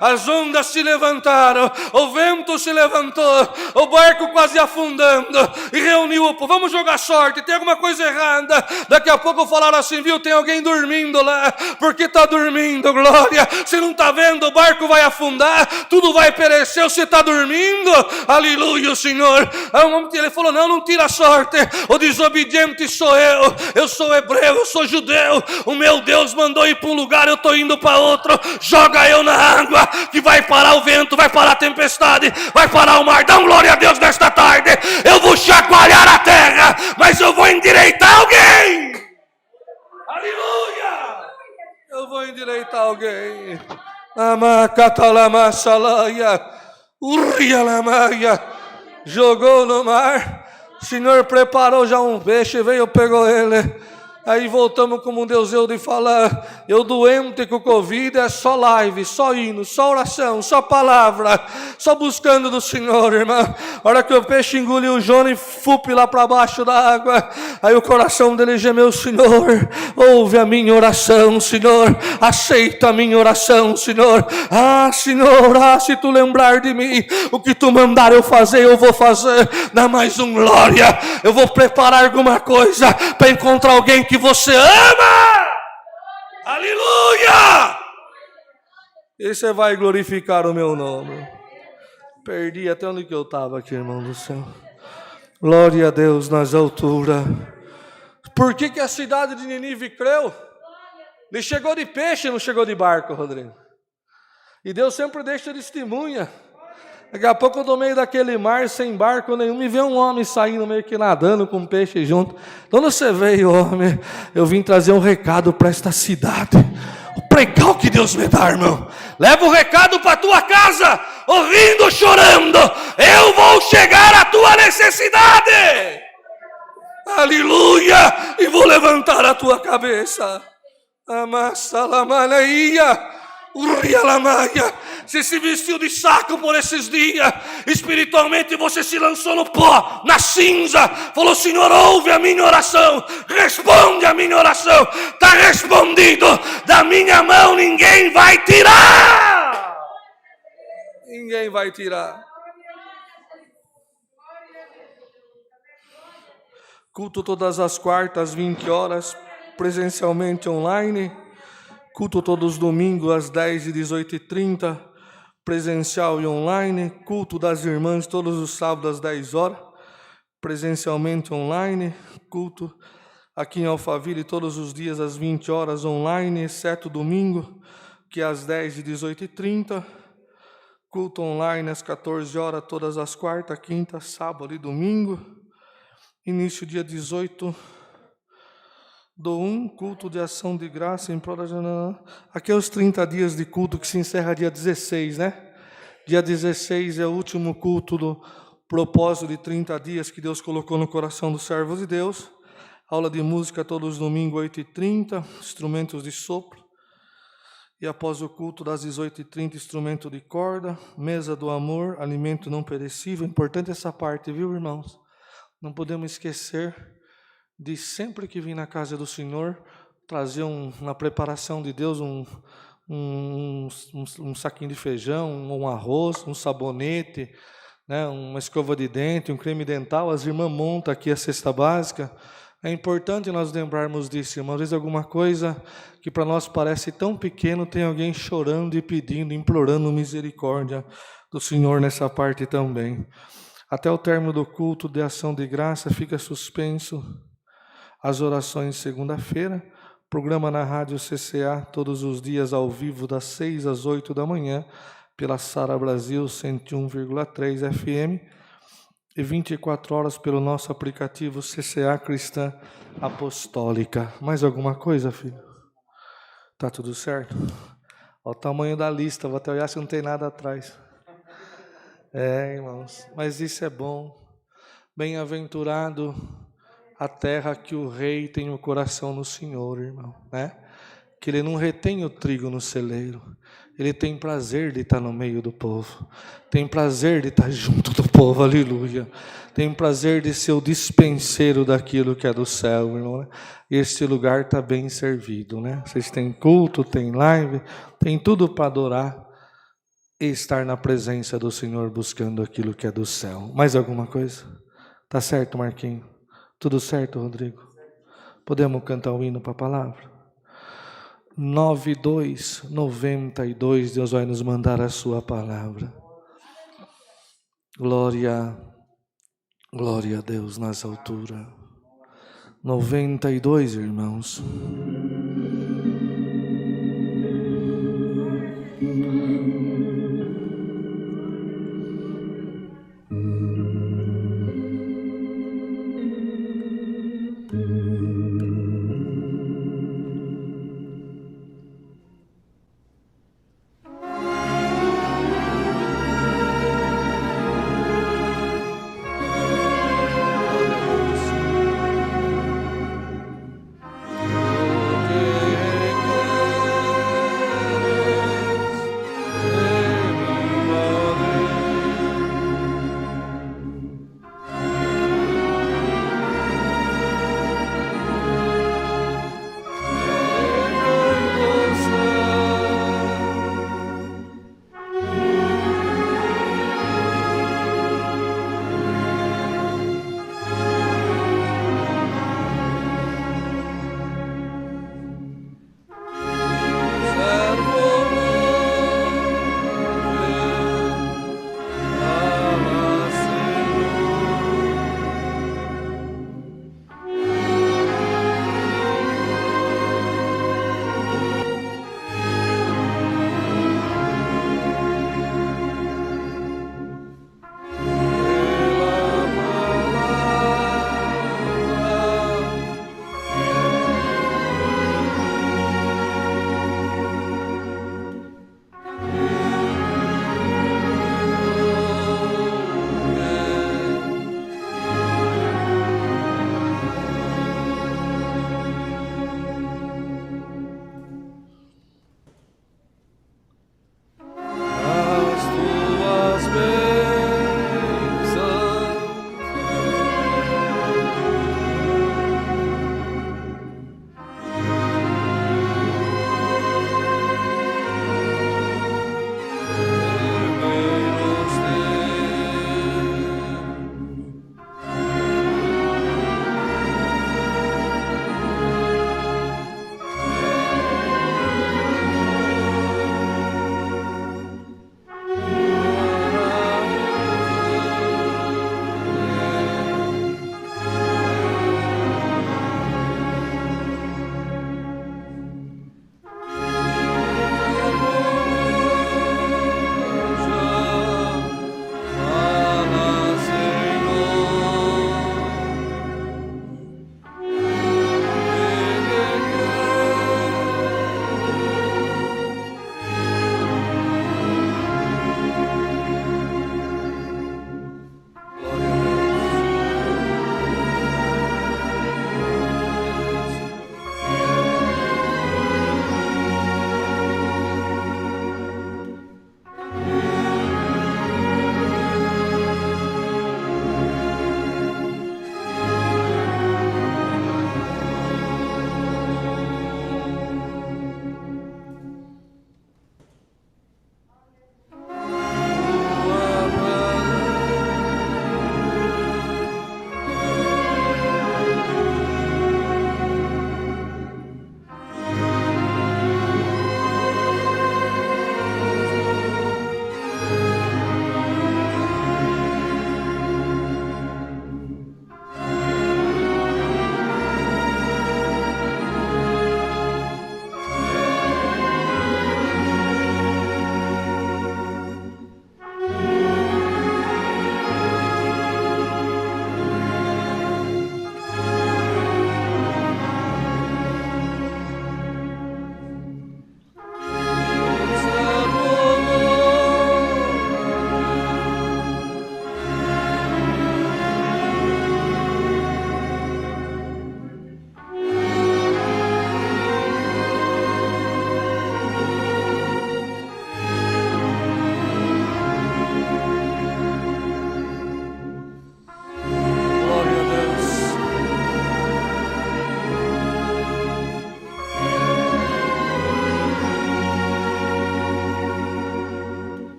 As ondas se levantaram, o vento se levantou, o barco quase afundando, e reuniu o povo. Vamos jogar sorte, tem alguma coisa errada. Daqui a pouco falaram assim, viu, tem alguém dormindo lá. Porque está dormindo, glória. Você não está vendo, o barco vai afundar, tudo vai perecer, você está dormindo. Aleluia, Senhor. Ele falou, não tira sorte, o desobediente sou eu sou hebreu, eu sou judeu, o meu Deus mandou ir para um lugar, eu estou indo para outro. Joga eu na água, que vai parar o vento, vai parar a tempestade, vai parar o mar. Dá um glória a Deus nesta tarde. Eu vou chacoalhar a terra, mas eu vou endireitar alguém. Aleluia! Eu vou endireitar alguém. Amacatalamasalaia, urrialamaia. Jogou no mar, O Senhor preparou já um peixe, veio, pegou ele. Aí voltamos como um Deus de falar, eu doente com Covid, é só live, só hino, só oração, só palavra, só buscando do Senhor, irmão. A hora que o peixe engoliu o Jonas e fupe lá para baixo da água, aí o coração dele gemeu, Senhor, ouve a minha oração, Senhor, aceita a minha oração, Senhor. Senhor, se tu lembrar de mim, o que tu mandar eu fazer, eu vou fazer. Dá mais um glória, eu vou preparar alguma coisa para encontrar alguém que você ama. Aleluia! E você vai glorificar o meu nome. Perdi até onde que eu estava aqui, irmão do céu. Glória a Deus nas alturas. Por que a cidade de Nínive creu? Ele chegou de peixe, não chegou de barco, Rodrigo. E Deus sempre deixa testemunha. Daqui a pouco eu tô no meio daquele mar, sem barco nenhum, e vê um homem saindo meio que nadando com peixe junto. De onde você veio, homem? Eu vim trazer um recado para esta cidade. O pregar o que Deus me dá, irmão. Leva o recado para tua casa, ouvindo, chorando. Eu vou chegar à tua necessidade. Aleluia! E vou levantar a tua cabeça. Amassalamanaia. Você se vestiu de saco por esses dias. Espiritualmente você se lançou no pó, na cinza. Falou, Senhor, ouve a minha oração, responde a minha oração. Está respondido. Da minha mão ninguém vai tirar. Ninguém vai tirar. Culto todas as quartas, 20 horas, presencialmente online. Culto todos os domingos às 10 e 18h30, presencial e online. Culto das irmãs todos os sábados às 10 horas, presencialmente online. Culto aqui em Alphaville todos os dias às 20 horas online, exceto domingo, que é às 10 e 18h30. Culto online às 14 horas, todas as quartas, quinta, sábado e domingo. Início dia 18 do 1, culto de ação de graça em prol da janela. Aqui é os 30 dias de culto que se encerra dia 16, né? Dia 16 é o último culto do propósito de 30 dias que Deus colocou no coração dos servos de Deus. Aula de música todos os domingos, 8h30, instrumentos de sopro. E após o culto das 18h30, instrumento de corda, mesa do amor, alimento não perecível. Importante essa parte, viu, irmãos? Não podemos esquecer de sempre que vir na casa do Senhor, trazer na preparação de Deus um saquinho de feijão, um arroz, um sabonete, né, uma escova de dente, um creme dental. As irmãs montam aqui a cesta básica. É importante nós lembrarmos disso, irmãos. Às vezes alguma coisa que para nós parece tão pequeno, tem alguém chorando e pedindo, implorando misericórdia do Senhor nessa parte também. Até o término do culto de ação de graça fica suspenso as orações segunda-feira, programa na Rádio CCA, todos os dias ao vivo, das 6 às 8 da manhã, pela Sara Brasil 101,3 FM, e 24 horas pelo nosso aplicativo CCA Cristã Apostólica. Mais alguma coisa, filho? Tá tudo certo? Olha o tamanho da lista, vou até olhar se não tem nada atrás. Irmãos, mas isso é bom. Bem-aventurado a terra que o rei tem o coração no Senhor, irmão, né? Que ele não retém o trigo no celeiro. Ele tem prazer de estar no meio do povo. Tem prazer de estar junto do povo, aleluia. Tem prazer de ser o dispenseiro daquilo que é do céu, irmão. Este lugar está bem servido, né? Vocês têm culto, tem live, tem tudo para adorar e estar na presença do Senhor buscando aquilo que é do céu. Mais alguma coisa? Tá certo, Marquinhos? Tudo certo, Rodrigo? Podemos cantar o hino para a palavra? 92, Deus vai nos mandar a sua palavra. Glória a Deus nas alturas. 92, irmãos.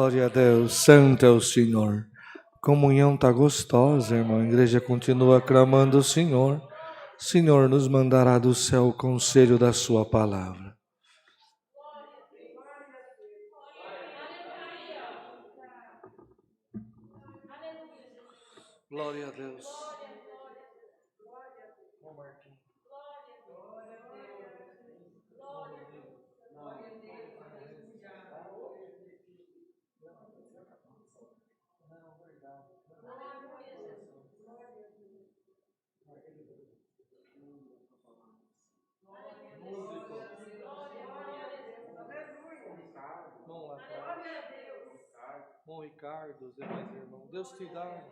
Glória a Deus, santo é o Senhor. Comunhão tá gostosa, irmão. A igreja continua clamando o Senhor. O Senhor nos mandará do céu o conselho da sua palavra. Glória a Deus. Bom Ricardo, os demais irmãos. Deus te dá.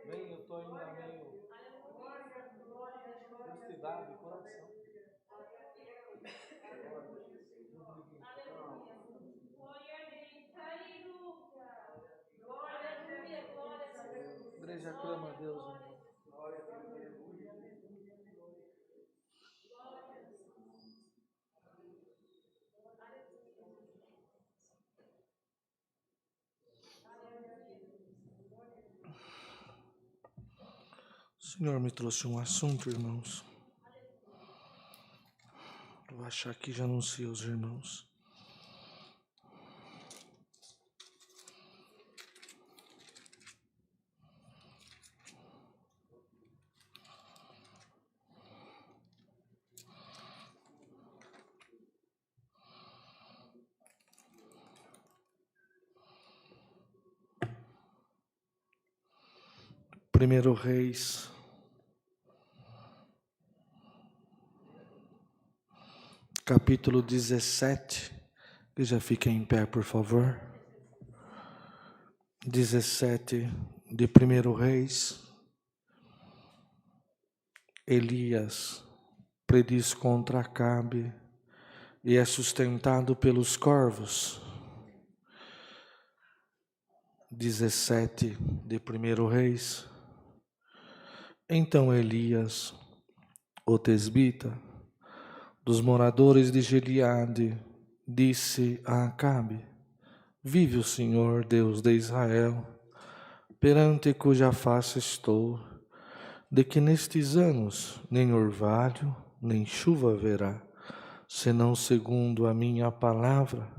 Vem, eu estou ainda meio. Deus te dá de coração. Igreja clama a Deus, irmão. O Senhor me trouxe um assunto, irmãos. Vou achar que já anunciei os irmãos. Primeiro Reis, capítulo 17, que já fica em pé, por favor. 17 de Primeiro Reis. Elias prediz contra Acabe e é sustentado pelos corvos. 17 de Primeiro Reis. Então Elias, o tesbita, dos moradores de Gileade, disse a Acabe: vive o Senhor, Deus de Israel, perante cuja face estou, de que nestes anos nem orvalho, nem chuva haverá, senão segundo a minha palavra.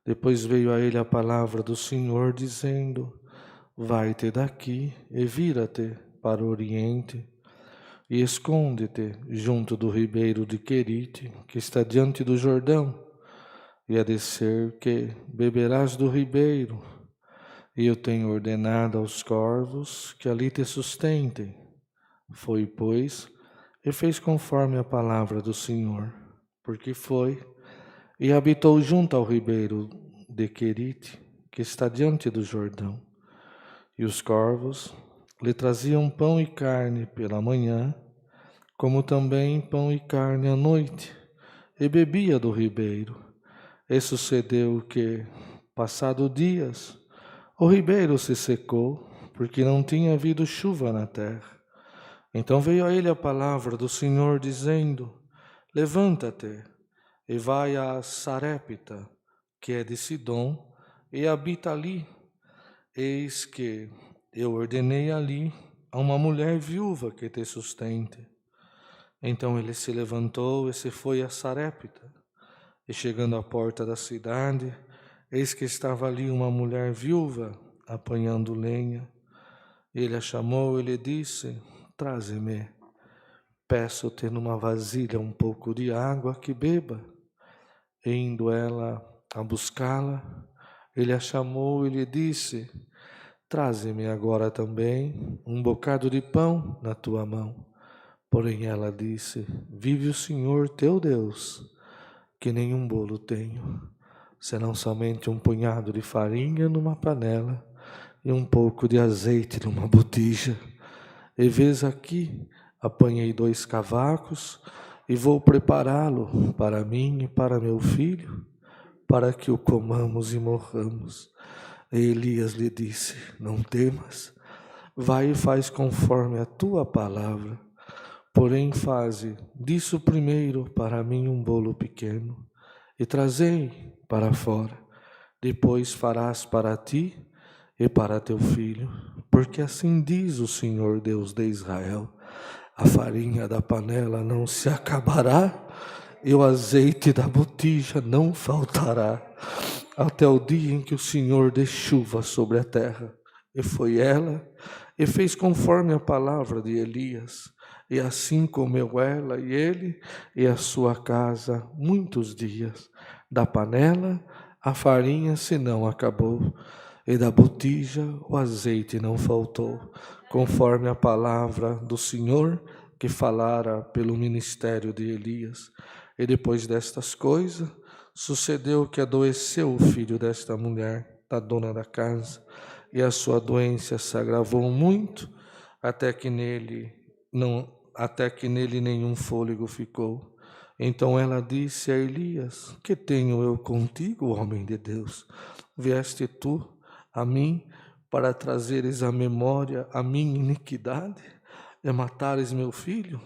Depois veio a ele a palavra do Senhor, dizendo: vai-te daqui e vira-te para o oriente, e esconde-te junto do ribeiro de Querite, que está diante do Jordão, e a descer que beberás do ribeiro, e eu tenho ordenado aos corvos que ali te sustentem. Foi, pois, e fez conforme a palavra do Senhor, porque foi e habitou junto ao ribeiro de Querite, que está diante do Jordão. E os corvos lhe traziam pão e carne pela manhã, como também pão e carne à noite, e bebia do ribeiro. E sucedeu que, passado dias, o ribeiro se secou, porque não tinha havido chuva na terra. Então veio a ele a palavra do Senhor, dizendo: levanta-te e vai a Sarepta, que é de Sidom, e habita ali. Eis que eu ordenei ali a uma mulher viúva que te sustente. Então ele se levantou e se foi a Sarepta. E chegando à porta da cidade, eis que estava ali uma mulher viúva, apanhando lenha. Ele a chamou e lhe disse: traze-me, peço-te numa vasilha um pouco de água que beba. E indo ela a buscá-la, ele a chamou e lhe disse: traze-me agora também um bocado de pão na tua mão. Porém ela disse: vive o Senhor teu Deus, que nenhum bolo tenho, senão somente um punhado de farinha numa panela e um pouco de azeite numa botija. E vês aqui, apanhei 2 cavacos e vou prepará-lo para mim e para meu filho, para que o comamos e morramos. E Elias lhe disse: não temas, vai e faz conforme a tua palavra. Porém faze disso primeiro para mim um bolo pequeno, e trazei para fora. depois farás para ti e para teu filho, porque assim diz o Senhor Deus de Israel: a farinha da panela não se acabará, e o azeite da botija não faltará, até o dia em que o Senhor dê chuva sobre a terra. E foi ela, e fez conforme a palavra de Elias, e assim comeu ela e ele e a sua casa muitos dias. Da panela a farinha se não acabou, e da botija o azeite não faltou, conforme a palavra do Senhor que falara pelo ministério de Elias. E depois destas coisas, sucedeu que adoeceu o filho desta mulher, da dona da casa, e a sua doença se agravou muito, até que nele nenhum fôlego ficou. Então ela disse a Elias: que tenho eu contigo, homem de Deus? Vieste tu a mim para trazeres à memória a minha iniquidade e matares meu filho?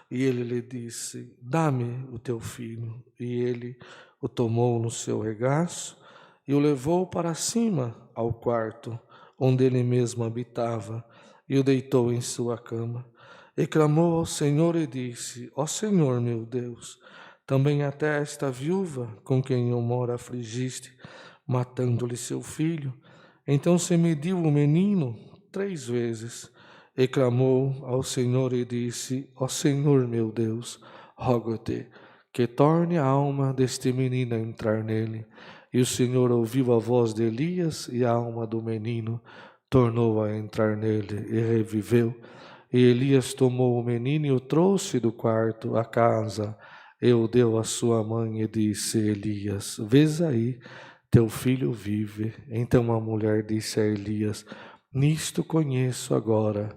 E ele lhe disse: dá-me o teu filho. E ele o tomou no seu regaço e o levou para cima ao quarto, onde ele mesmo habitava, e o deitou em sua cama. E clamou ao Senhor e disse: ó Senhor meu Deus, também até esta viúva com quem eu moro afligiste, matando-lhe seu filho. Então se mediu o menino 3 vezes, e clamou ao Senhor e disse: ó Senhor meu Deus, rogo-te que torne a alma deste menino a entrar nele. E o Senhor ouviu a voz de Elias, e a alma do menino tornou a entrar nele, e reviveu. E Elias tomou o menino e o trouxe do quarto à casa, e o deu à sua mãe, e disse: Elias, vês aí, teu filho vive. Então a mulher disse a Elias: nisto conheço agora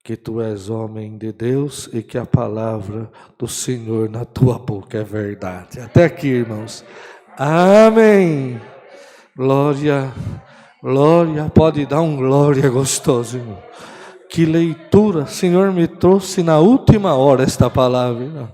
que tu és homem de Deus e que a palavra do Senhor na tua boca é verdade. Até aqui, irmãos. Amém. Glória, glória. Pode dar um glória gostoso, irmão. Que leitura, o Senhor me trouxe na última hora esta palavra, irmão.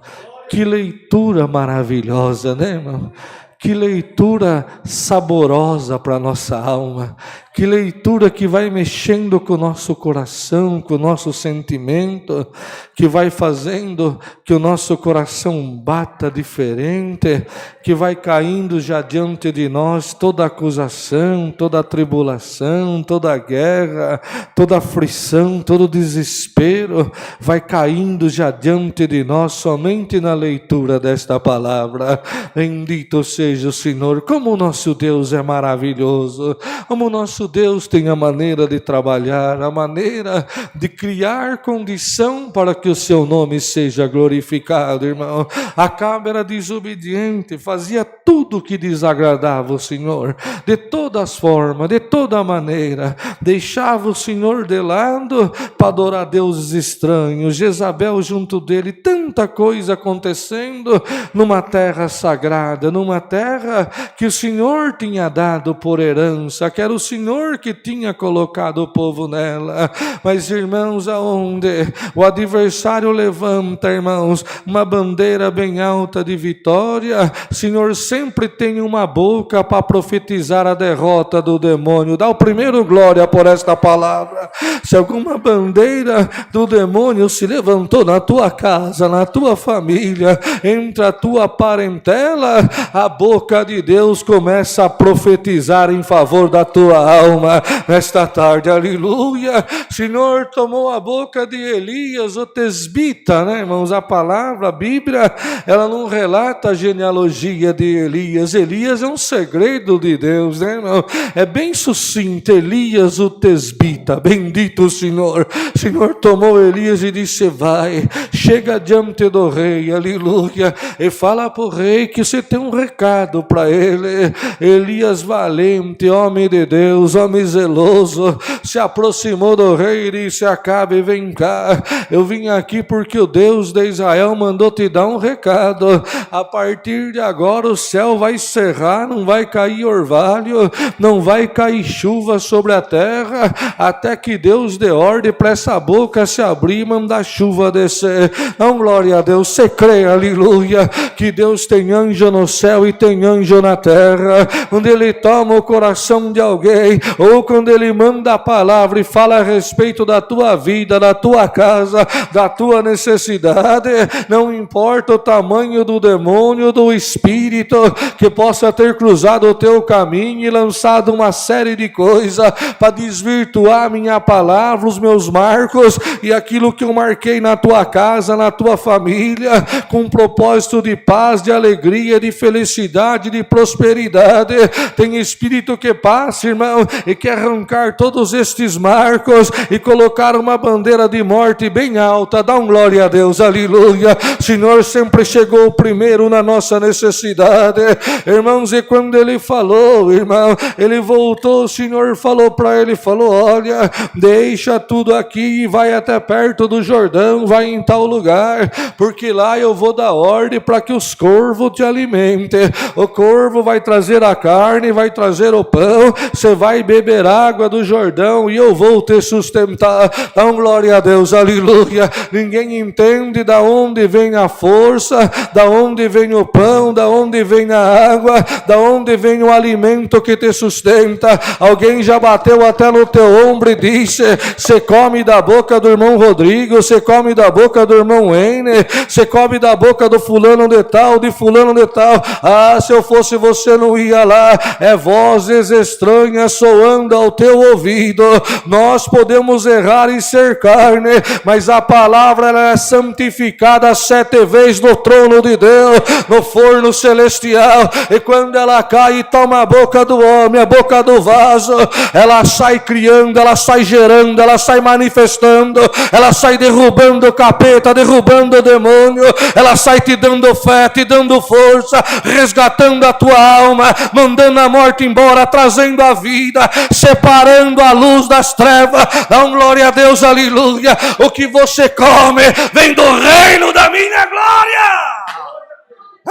Que leitura maravilhosa, né, irmão? Que leitura saborosa para a nossa alma. Que leitura que vai mexendo com o nosso coração, com o nosso sentimento, que vai fazendo que o nosso coração bata diferente, que vai caindo já diante de nós toda acusação, toda tribulação, toda guerra, toda aflição, todo desespero, vai caindo já diante de nós somente na leitura desta palavra. Bendito seja o Senhor. Como o nosso Deus é maravilhoso, como o nosso Deus tem a maneira de trabalhar, a maneira de criar condição para que o seu nome seja glorificado, irmão. Acabe era desobediente, fazia tudo que desagradava o Senhor, de todas as formas, de toda maneira, deixava o Senhor de lado para adorar deuses estranhos, Jezabel junto dele, tanta coisa acontecendo numa terra sagrada, numa terra que o Senhor tinha dado por herança, que era o Senhor que tinha colocado o povo nela. Mas, irmãos, aonde o adversário levanta, irmãos, uma bandeira bem alta de vitória, o Senhor sempre tem uma boca para profetizar a derrota do demônio. Dá o primeiro glória por esta palavra. Se alguma bandeira do demônio se levantou na tua casa, na tua família, entre a tua parentela, a boca de Deus começa a profetizar em favor da tua alma nesta tarde, aleluia. O Senhor tomou a boca de Elias, o tesbita, né, irmãos? A palavra, a Bíblia, ela não relata a genealogia de Elias. Elias é um segredo de Deus, né, irmão? É bem sucinto. Elias, o tesbita, bendito o Senhor. O Senhor tomou Elias e disse: vai, chega diante do rei, aleluia, e fala para o rei que você tem um recado para ele. Elias valente, homem de Deus, Deus, homem zeloso, se aproximou do rei e disse: Acabe, vem cá, eu vim aqui porque o Deus de Israel mandou te dar um recado. A partir de agora o céu vai cerrar, não vai cair orvalho, não vai cair chuva sobre a terra, até que Deus dê ordem para essa boca se abrir e mandar chuva descer. Não, glória a Deus. Você crê, aleluia, que Deus tem anjo no céu e tem anjo na terra. Quando Ele toma o coração de alguém, ou quando Ele manda a palavra e fala a respeito da tua vida, da tua casa, da tua necessidade, não importa o tamanho do demônio, do espírito que possa ter cruzado o teu caminho e lançado uma série de coisas para desvirtuar a minha palavra, os meus marcos e aquilo que eu marquei na tua casa, na tua família, com um propósito de paz, de alegria, de felicidade, de prosperidade. Tem espírito que passa, irmão, e quer arrancar todos estes marcos e colocar uma bandeira de morte bem alta. Dá um glória a Deus, aleluia. O Senhor sempre chegou primeiro na nossa necessidade, irmãos, e quando Ele falou, irmão, Ele voltou, o Senhor falou para ele, falou: olha, deixa tudo aqui e vai até perto do Jordão, vai em tal lugar, porque lá eu vou dar ordem para que os corvos te alimentem. O corvo vai trazer a carne, vai trazer o pão, você vai beber água do Jordão e eu vou te sustentar. Dá um glória a Deus, aleluia. Ninguém entende da onde vem a força, da onde vem o pão, da onde vem a água, da onde vem o alimento que te sustenta. Alguém já bateu até no teu ombro e disse: você come da boca do irmão Rodrigo, você come da boca do irmão Ene, você come da boca do fulano de tal, de fulano de tal. Ah, se eu fosse você não ia lá. É vozes estranhas soando ao teu ouvido. Nós podemos errar e ser carne, mas a palavra ela é santificada 7 vezes no trono de Deus, no forno celestial, e quando ela cai e toma a boca do homem, a boca do vaso, ela sai criando, ela sai gerando, ela sai manifestando, ela sai derrubando o capeta, derrubando o demônio, ela sai te dando fé, te dando força, resgatando a tua alma, mandando a morte embora, trazendo a vida, separando a luz das trevas. Dá um glória a Deus, aleluia. O que você come vem do reino da minha glória,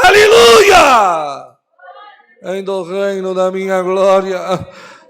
aleluia, vem do reino da minha glória.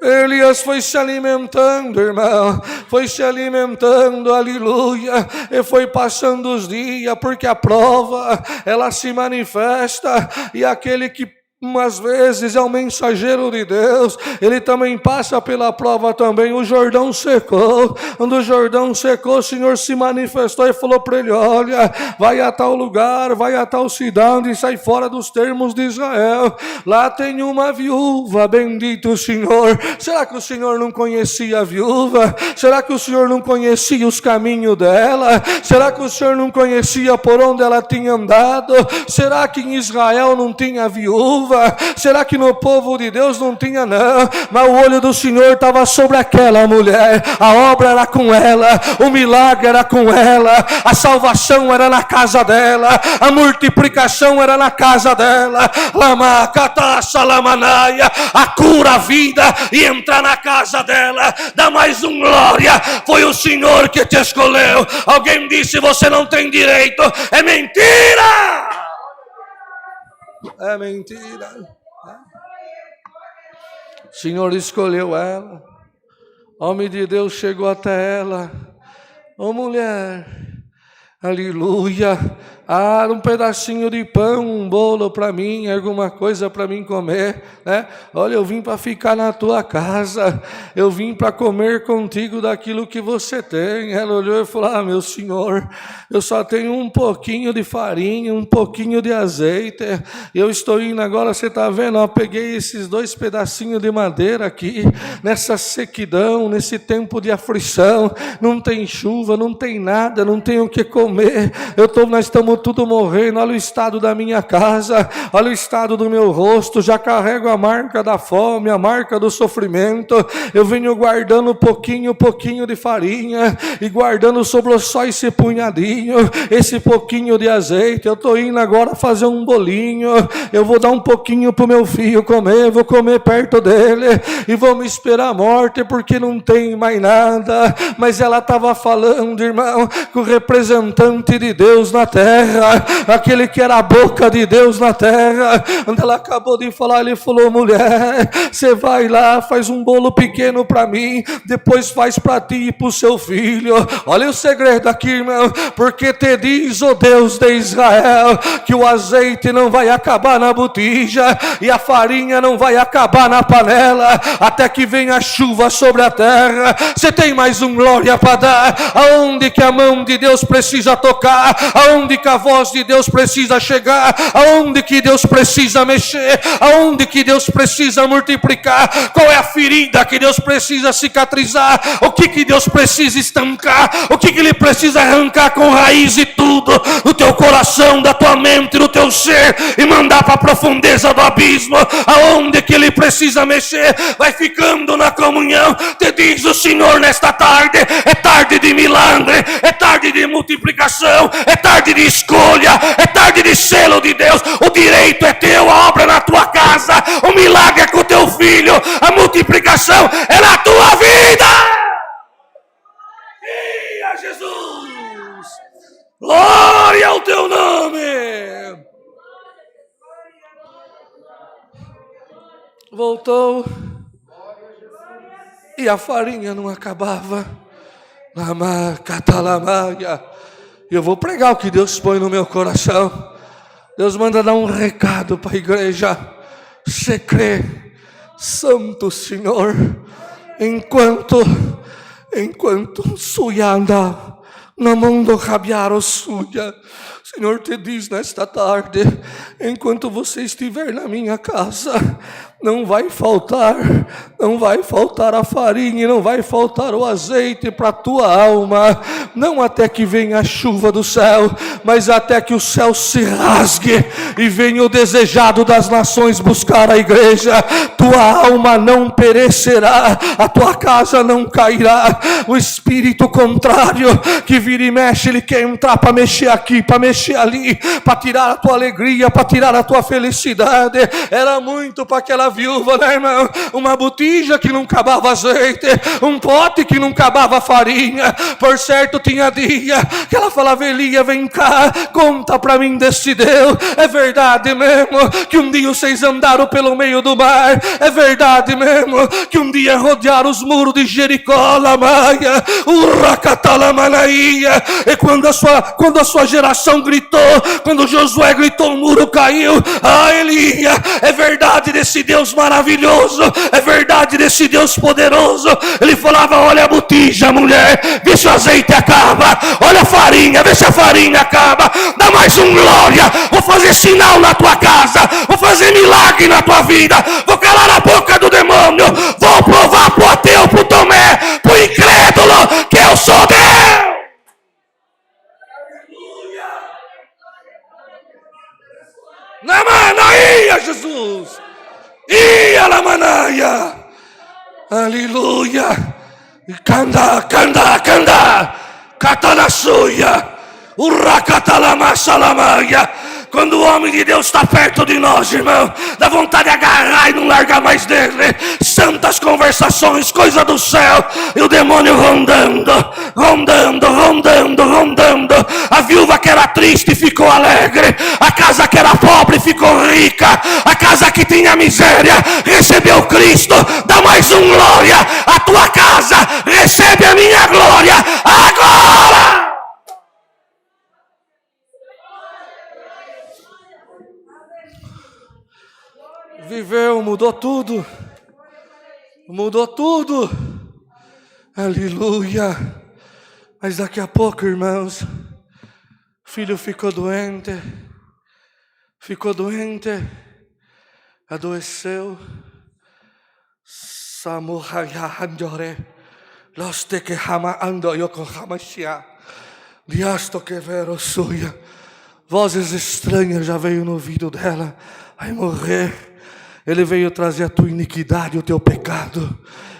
Elias foi se alimentando, irmão, foi se alimentando, aleluia, e foi passando os dias, porque a prova, ela se manifesta, e aquele que às vezes é o mensageiro de Deus, ele também passa pela prova também. O Jordão secou, quando o Jordão secou, o Senhor se manifestou e falou para ele: olha, vai a tal lugar, vai a tal cidade e sai fora dos termos de Israel, lá tem uma viúva, bendito o Senhor. Será que o Senhor não conhecia a viúva? Será que o Senhor não conhecia os caminhos dela? Será que o Senhor não conhecia por onde ela tinha andado? Será que em Israel não tinha viúva? Será que no povo de Deus não tinha? Não, mas o olho do Senhor estava sobre aquela mulher, a obra era com ela, o milagre era com ela, a salvação era na casa dela, a multiplicação era na casa dela, a cura, a vida, e entrar na casa dela. Dá mais um glória, foi o Senhor que te escolheu. Alguém disse: você não tem direito. É mentira! É mentira. O Senhor escolheu ela. Homem de Deus chegou até ela. Ô mulher, aleluia. Ah, um pedacinho de pão, um bolo para mim, alguma coisa para mim comer, né? Olha, eu vim para ficar na tua casa, eu vim para comer contigo daquilo que você tem. Ela olhou e falou: ah, meu Senhor, eu só tenho um pouquinho de farinha, um pouquinho de azeite, eu estou indo agora, você está vendo, eu peguei esses 2 pedacinhos de madeira aqui, nessa sequidão, nesse tempo de aflição, não tem chuva, não tem nada, não tenho o que comer. comer. Nós estamos tudo morrendo. Olha o estado da minha casa, olha o estado do meu rosto. Já carrego a marca da fome, a marca do sofrimento. Eu venho guardando pouquinho de farinha e guardando sobre só esse punhadinho, esse pouquinho de azeite. Eu estou indo agora fazer um bolinho. Eu vou dar um pouquinho para o meu filho comer, vou comer perto dele e vou me esperar a morte porque não tem mais nada. Mas ela estava falando, irmão, com o representante de Deus na terra, aquele que era a boca de Deus na terra. Quando ela acabou de falar, ele falou: mulher, você vai lá, faz um bolo pequeno para mim, depois faz para ti e para o seu filho. Olha o segredo aqui, irmão, porque te diz o Deus de Israel que o azeite não vai acabar na botija e a farinha não vai acabar na panela até que venha a chuva sobre a terra. Você tem mais um glória para dar? Aonde que a mão de Deus precisa tocar? Aonde que a voz de Deus precisa chegar? Aonde que Deus precisa mexer? Aonde que Deus precisa multiplicar? Qual é a ferida que Deus precisa cicatrizar? O que Deus precisa estancar? O que Ele precisa arrancar com raiz e tudo do teu coração, da tua mente, do teu ser e mandar para a profundeza do abismo? Aonde que Ele precisa mexer? Vai ficando na comunhão. Te diz o Senhor nesta tarde: é tarde de milagre, é tarde de multiplicação, é tarde de escolha, é tarde de selo de Deus. O direito é teu, a obra é na tua casa, o milagre é com o teu filho, a multiplicação é na tua vida. Ia Jesus, glória ao teu nome. Voltou e a farinha não acabava. Eu vou pregar o que Deus põe no meu coração. Deus manda dar um recado para a igreja. Você crê, Santo Senhor, enquanto suyanda na mão do rabiaro suya, Senhor te diz nesta tarde: enquanto você estiver na minha casa, não vai faltar a farinha, não vai faltar o azeite para a tua alma, não até que venha a chuva do céu, mas até que o céu se rasgue e venha o desejado das nações buscar a igreja. Tua alma não perecerá, a tua casa não cairá. O espírito contrário que vira e mexe, ele quer entrar para mexer aqui, para mexer ali, para tirar a tua alegria, para tirar a tua felicidade. Era muito para aquela viúva, né, irmão? Uma botija que não acabava azeite, um pote que não acabava farinha. Por certo tinha dia que ela falava: Elia, vem cá, conta para mim desse Deus. É verdade mesmo que um dia vocês andaram pelo meio do mar? É verdade mesmo que um dia rodearam os muros de Jericó, Lamaia, Urracatalamanaia? E quando a sua geração gritou, quando Josué gritou, o muro caiu. Ah, Elia, é verdade desse Deus maravilhoso, é verdade desse Deus poderoso. Ele falava: olha a botija, mulher, vê se o azeite acaba, olha a farinha, vê se a farinha acaba, dá mais um glória, vou fazer sinal na tua casa, vou fazer milagre na tua vida, vou calar a boca do demônio, vou provar pro ateu, pro Tomé, pro incrédulo que eu sou Deus. Na manaia, Jesus, ia la manaia, aleluia, canda, catanasuia, urracatalamassalamaia. Quando o homem de Deus está perto de nós, irmão, dá vontade de agarrar e não largar mais dele. Santas conversações, coisa do céu, e o demônio rondando. A viúva que era triste ficou alegre, a casa que era pobre ficou rica, a casa que tinha miséria recebeu Cristo. Dá mais um glória, a tua casa recebe a minha glória agora. Viveu, mudou tudo, aleluia. Mas daqui a pouco, irmãos, filho ficou doente, adoeceu. Samuraya andore, los te que hama ando yokohamashia. Liasto que vero suia. Vozes estranhas já veio no ouvido dela. Vai morrer. Ele veio trazer a tua iniquidade, o teu pecado.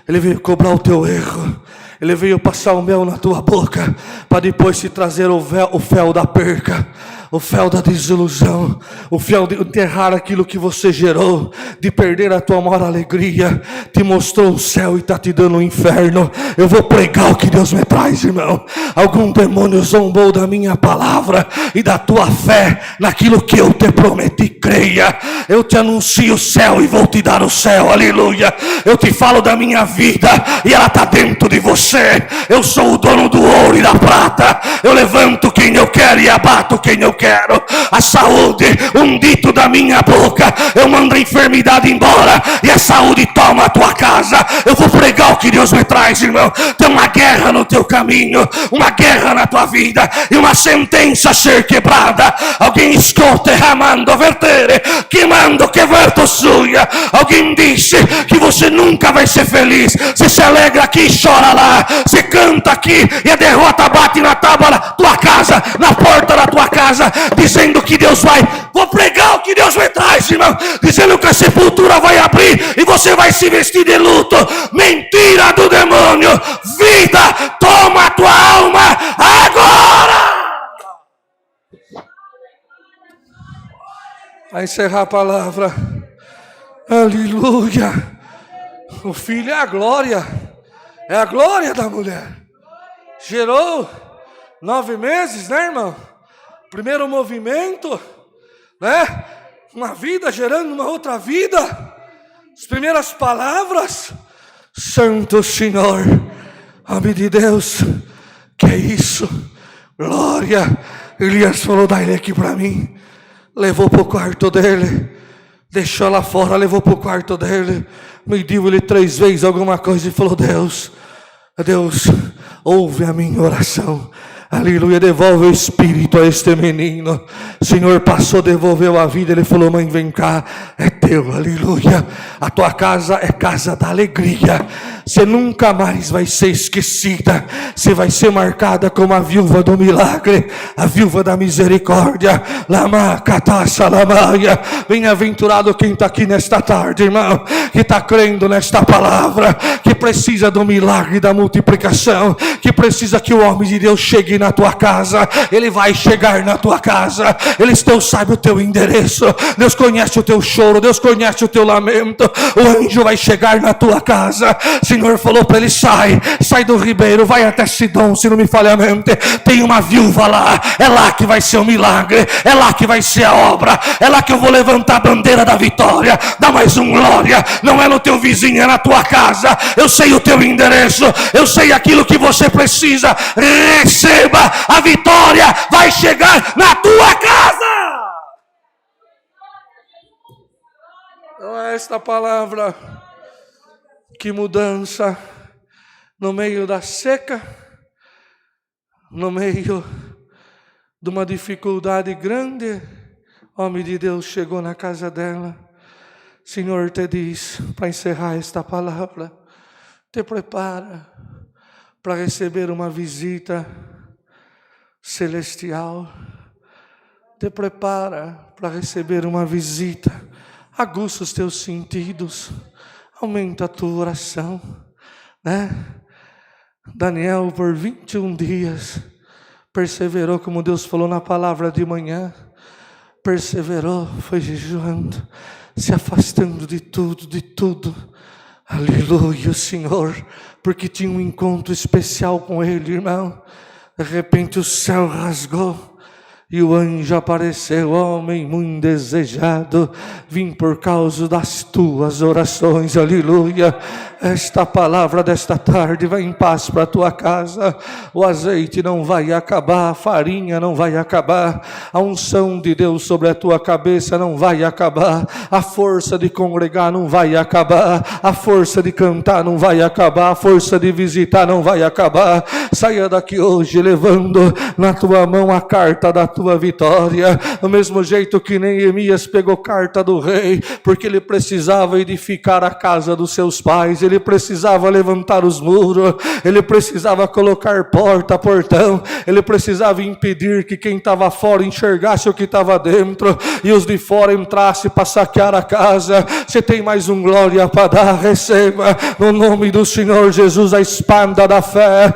Ele veio cobrar o teu erro. Ele veio passar o mel na tua boca, para depois te trazer o fel da perca, o fel da desilusão, o fel de enterrar aquilo que você gerou, de perder a tua maior alegria. Te mostrou o céu e está te dando o inferno. Eu vou pregar o que Deus me traz, irmão. Algum demônio zombou da minha palavra e da tua fé naquilo que eu te prometi. Creia, eu te anuncio o céu e vou te dar o céu, aleluia. Eu te falo da minha vida e ela está dentro de você. Eu sou o dono do ouro e da prata. Eu levanto quem eu quero e abato quem eu quero. A saúde, um dito da minha boca, eu mando a enfermidade embora e a saúde toma a tua casa. Eu vou pregar o que Deus me traz, irmão. Tem uma guerra no teu caminho, uma guerra na tua vida e uma sentença a ser quebrada. Alguém escuta derramando, vertere, queimando, que verto suia. Alguém disse que você nunca vai ser feliz. Você se alegra aqui e chora lá. Você canta aqui e a derrota bate na tábua da tua casa, na porta da tua casa, dizendo que Deus vai. Vou pregar o que Deus me traz, irmão, dizendo que a sepultura vai abrir e você vai se vestir de luto. Mentira do demônio. Vida, toma a tua alma agora. Vai encerrar a palavra. Aleluia. O filho é a glória. É a glória da mulher. Gerou 9 meses, né, irmão? Primeiro movimento, né? Uma vida gerando uma outra vida. As primeiras palavras. Santo Senhor, homem de Deus, que é isso? Glória. Elias falou, dá ele aqui para mim. Levou para o quarto dele. Deixou lá fora, levou para o quarto dele. Mediu ele 3 vezes alguma coisa e falou, Deus, ouve a minha oração. Aleluia, devolve o espírito a este menino. O Senhor passou, devolveu a vida. Ele falou, mãe, vem cá, é teu, aleluia. A tua casa é casa da alegria. Você nunca mais vai ser esquecida. Você vai ser marcada como a viúva do milagre, a viúva da misericórdia. Lama, catassa, lamaia. Bem-aventurado quem está aqui nesta tarde, irmão, que está crendo nesta palavra, que precisa do milagre da multiplicação, que precisa que o homem de Deus chegue na tua casa. Ele vai chegar na tua casa. Deus sabe o teu endereço. Deus conhece o teu choro. Deus conhece o teu lamento. O anjo vai chegar na tua casa. O Senhor falou para ele, sai do ribeiro, vai até Sidom, se não me falha a mente. Tem uma viúva lá. É lá que vai ser o milagre. É lá que vai ser a obra. É lá que eu vou levantar a bandeira da vitória. Dá mais um glória. Não é no teu vizinho, é na tua casa. Eu sei o teu endereço. Eu sei aquilo que você precisa. Receba. A vitória vai chegar na tua casa. Não é esta palavra. Que mudança no meio da seca, no meio de uma dificuldade grande. Homem de Deus chegou na casa dela. Senhor te diz, para encerrar esta palavra, te prepara para receber uma visita celestial. Te prepara para receber uma visita. Aguça os teus sentidos. Aumenta a tua oração, né? Daniel por 21 dias perseverou, como Deus falou na palavra de manhã. Perseverou, foi jejuando, se afastando de tudo. Aleluia, Senhor, porque tinha um encontro especial com Ele, irmão. De repente o céu rasgou e o anjo apareceu, homem muito desejado, vim por causa das tuas orações, aleluia. Esta palavra desta tarde vai em paz para a tua casa. O azeite não vai acabar, a farinha não vai acabar, a unção de Deus sobre a tua cabeça não vai acabar, a força de congregar não vai acabar, a força de cantar não vai acabar, a força de visitar não vai acabar. Saia daqui hoje levando na tua mão a carta da tua tua vitória. Do mesmo jeito que Neemias pegou carta do rei, porque ele precisava edificar a casa dos seus pais, ele precisava levantar os muros, ele precisava colocar porta, portão, ele precisava impedir que quem estava fora enxergasse o que estava dentro, e os de fora entrassem para saquear a casa. Você tem mais um glória para dar? Receba no nome do Senhor Jesus a espada da fé,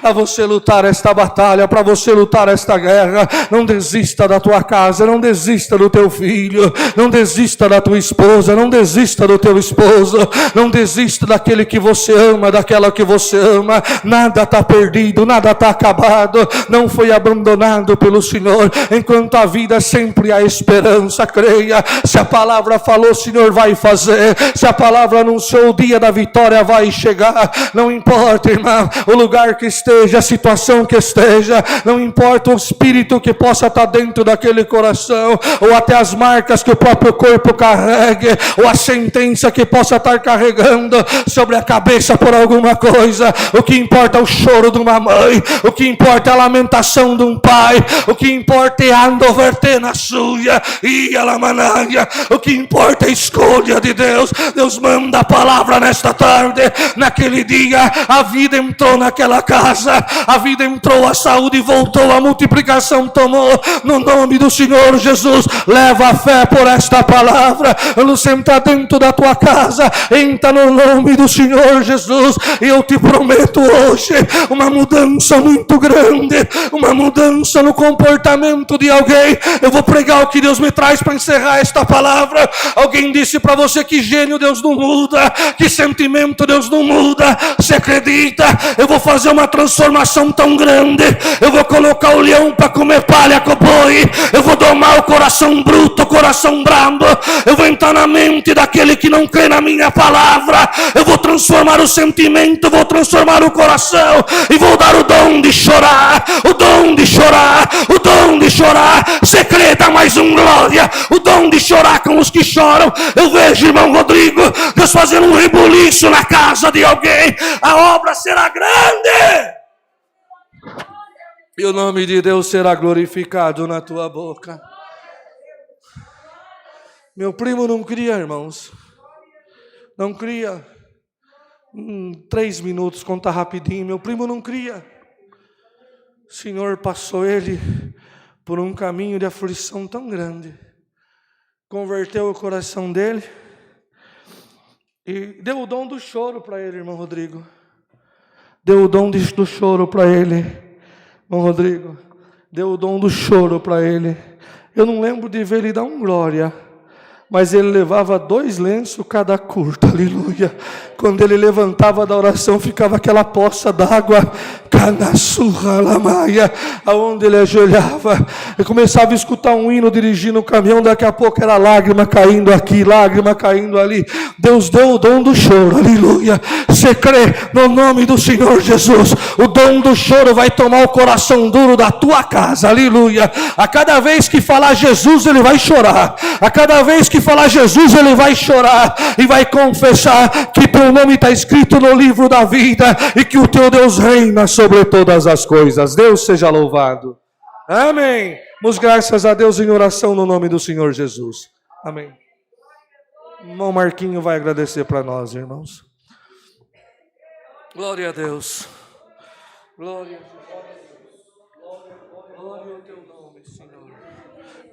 para você lutar esta batalha, para você lutar esta guerra. Não desista da tua casa, não desista do teu filho, não desista da tua esposa, não desista do teu esposo, não desista daquele que você ama, daquela que você ama. Nada está perdido, nada está acabado, não foi abandonado pelo Senhor. Enquanto a vida, sempre há esperança. Creia, se a palavra falou, o Senhor vai fazer. Se a palavra anunciou, o dia da vitória vai chegar. Não importa, irmão, o lugar que esteja, a situação que esteja, não importa o espírito que possa estar dentro daquele coração, ou até as marcas que o próprio corpo carregue, ou a sentença que possa estar carregando sobre a cabeça por alguma coisa. O que importa é o choro de uma mãe, o que importa é a lamentação de um pai, o que importa é a andoverter na sua e a lamanaya. O que importa é a escolha de Deus. Deus manda a palavra nesta tarde. Naquele dia a vida entrou naquela casa, a vida entrou, a saúde voltou, a multiplicação tomou. No nome do Senhor Jesus, leva a fé por esta palavra. Você entra dentro da tua casa, entra no nome do Senhor Jesus, e eu te prometo hoje uma mudança muito grande, uma mudança no comportamento de alguém. Eu vou pregar o que Deus me traz para encerrar esta palavra. Alguém disse para você que gênio Deus não muda, que sentimento Deus não muda. Você acredita? Eu vou fazer uma transformação tão grande, eu vou colocar o leão para comer palha com o boi, eu vou domar o coração bruto, o coração bravo, eu vou entrar na mente daquele que não crê na minha palavra, eu vou transformar o sentimento, vou transformar o coração, e vou dar o dom de chorar, o dom de chorar, o dom de chorar. Você crê? Dá mais um glória. O dom de chorar com os que choram. Eu vejo, irmão Rodrigo, Deus fazendo um rebuliço na casa de alguém. A obra será grande, e o nome de Deus será glorificado na tua boca. Meu primo não cria, irmãos, não cria. 3 minutos, conta rapidinho. Meu primo não cria. O Senhor passou ele por um caminho de aflição tão grande, converteu o coração dele e deu o dom do choro para ele, irmão Rodrigo. Deu o dom do choro para ele, irmão Rodrigo. Deu o dom do choro para ele. Eu não lembro de ver ele dar um glória, mas ele levava 2 lenços cada curto, aleluia. Quando ele levantava da oração, ficava aquela poça d'água, aonde ele ajoelhava. Eu começava a escutar um hino dirigindo o caminhão, daqui a pouco era lágrima caindo aqui, lágrima caindo ali. Deus deu o dom do choro, aleluia. Você crê no nome do Senhor Jesus? O dom do choro vai tomar o coração duro da tua casa, aleluia. A cada vez que falar Jesus, ele vai chorar. A cada vez que falar Jesus, ele vai chorar e vai confessar que teu nome está escrito no livro da vida e que o teu Deus reina sobre todas as coisas. Deus seja louvado. Amém. Damos graças a Deus em oração no nome do Senhor Jesus. Amém. O irmão Marquinho vai agradecer para nós, irmãos. Glória a Deus. Glória a Deus. Glória ao teu nome, Senhor.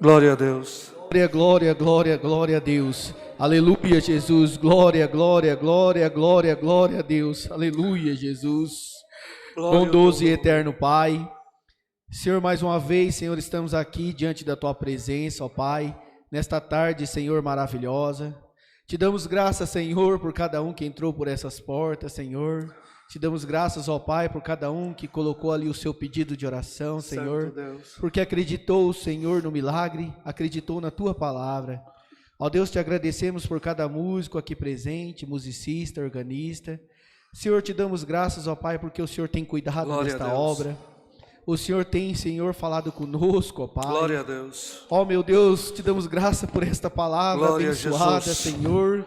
Glória a Deus. Glória, glória, glória a Deus. Aleluia, Jesus. Glória, glória, glória, glória, glória a Deus. Aleluia, Jesus. Glória Bondoso e eterno Pai. Senhor, mais uma vez, Senhor, estamos aqui diante da Tua presença, ó Pai, nesta tarde, Senhor, maravilhosa. Te damos graças, Senhor, por cada um que entrou por essas portas, Senhor. Te damos graças, ó Pai, por cada um que colocou ali o seu pedido de oração, Senhor, porque acreditou, Senhor, no milagre, acreditou na Tua palavra. Ó Deus, te agradecemos por cada músico aqui presente, musicista, organista. Senhor, te damos graças, ó Pai, porque o Senhor tem cuidado desta obra. O Senhor tem, Senhor, falado conosco, ó Pai. Glória a Deus. Ó meu Deus, te damos graça por esta palavra Glória abençoada, Senhor.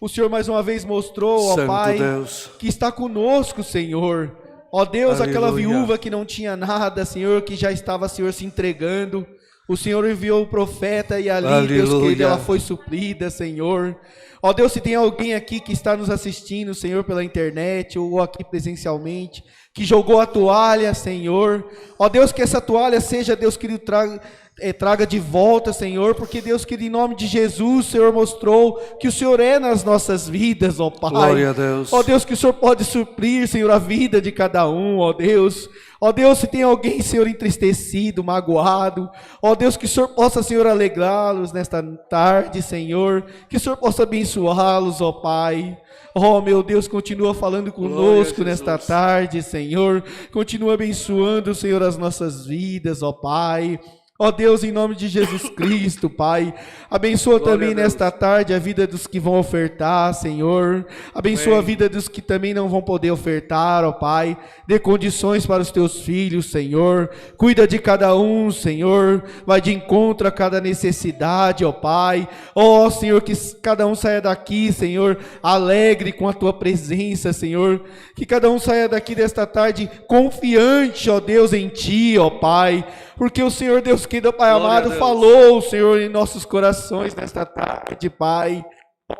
O Senhor mais uma vez mostrou, ó Santo Pai, Deus, que está conosco, Senhor. Ó Deus, Aleluia. aquela viúva que não tinha nada, Senhor, que já estava, Senhor, se entregando. O Senhor enviou o profeta e ali, Aleluia. Deus querido, ela foi suprida, Senhor. Ó Deus, se tem alguém aqui que está nos assistindo, Senhor, pela internet ou aqui presencialmente, que jogou a toalha, Senhor. Ó Deus, que essa toalha seja, Deus querido, traga de volta, Senhor, porque Deus querido, em nome de Jesus, o Senhor mostrou que o Senhor é nas nossas vidas, ó Pai. Glória a Deus. Ó Deus, que o Senhor pode suprir, Senhor, a vida de cada um, ó Deus. Ó Deus, se tem alguém, Senhor, entristecido, magoado, ó Deus, que o Senhor possa, Senhor, alegrá-los nesta tarde, Senhor, que o Senhor possa abençoá-los, ó Pai. Oh, meu Deus, continua falando conosco nesta tarde, Senhor, continua abençoando, Senhor, as nossas vidas, ó Pai. Ó Deus, em nome de Jesus Cristo, Pai, abençoa também nesta tarde a vida dos que vão ofertar, Senhor, abençoa a vida dos que também não vão poder ofertar, ó Pai, dê condições para os teus filhos, Senhor, cuida de cada um, Senhor, vai de encontro a cada necessidade, ó Pai, ó Senhor, que cada um saia daqui, Senhor, alegre com a tua presença, Senhor, que cada um saia daqui desta tarde confiante, ó Deus, em Ti, ó Pai, porque o Senhor, Deus querido, Pai amado, falou, Senhor, em nossos corações nesta tarde, Pai.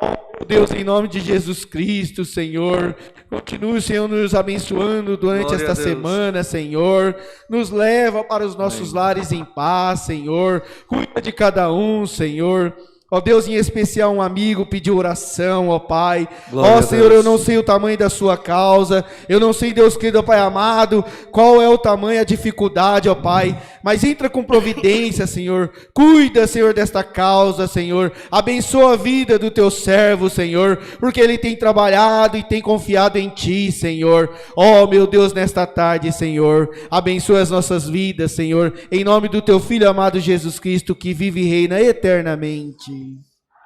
Oh, Deus, em nome de Jesus Cristo, Senhor, continue, Senhor, nos abençoando durante esta semana, Senhor, nos leva para os nossos lares em paz, Senhor, cuida de cada um, Senhor. Ó Deus, em especial um amigo pediu oração, ó Pai. Ó Senhor, eu não sei o tamanho da sua causa. Eu não sei, Deus querido, Pai amado, qual é o tamanho, a dificuldade, ó Pai. Mas entra com providência, Senhor. Cuida, Senhor, desta causa, Senhor. Abençoa a vida do teu servo, Senhor, porque ele tem trabalhado e tem confiado em Ti, Senhor. Ó meu Deus, nesta tarde, Senhor, abençoa as nossas vidas, Senhor, em nome do teu Filho amado Jesus Cristo, que vive e reina eternamente.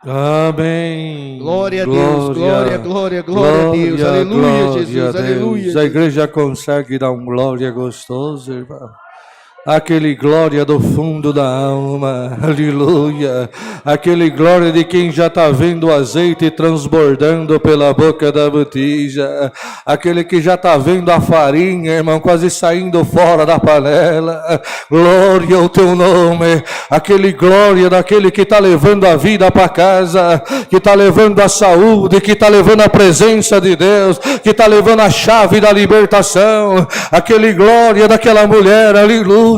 Amém. Glória a Deus, glória, glória, glória a Deus. Aleluia, Jesus, aleluia. A igreja consegue dar um glória gostoso, irmão. Aquele glória do fundo da alma, aleluia, aquele glória de quem já está vendo o azeite transbordando pela boca da botija, aquele que já está vendo a farinha, irmão, quase saindo fora da panela, glória ao teu nome, aquele glória daquele que está levando a vida para casa, que está levando a saúde, que está levando a presença de Deus, que está levando a chave da libertação, aquele glória daquela mulher, aleluia,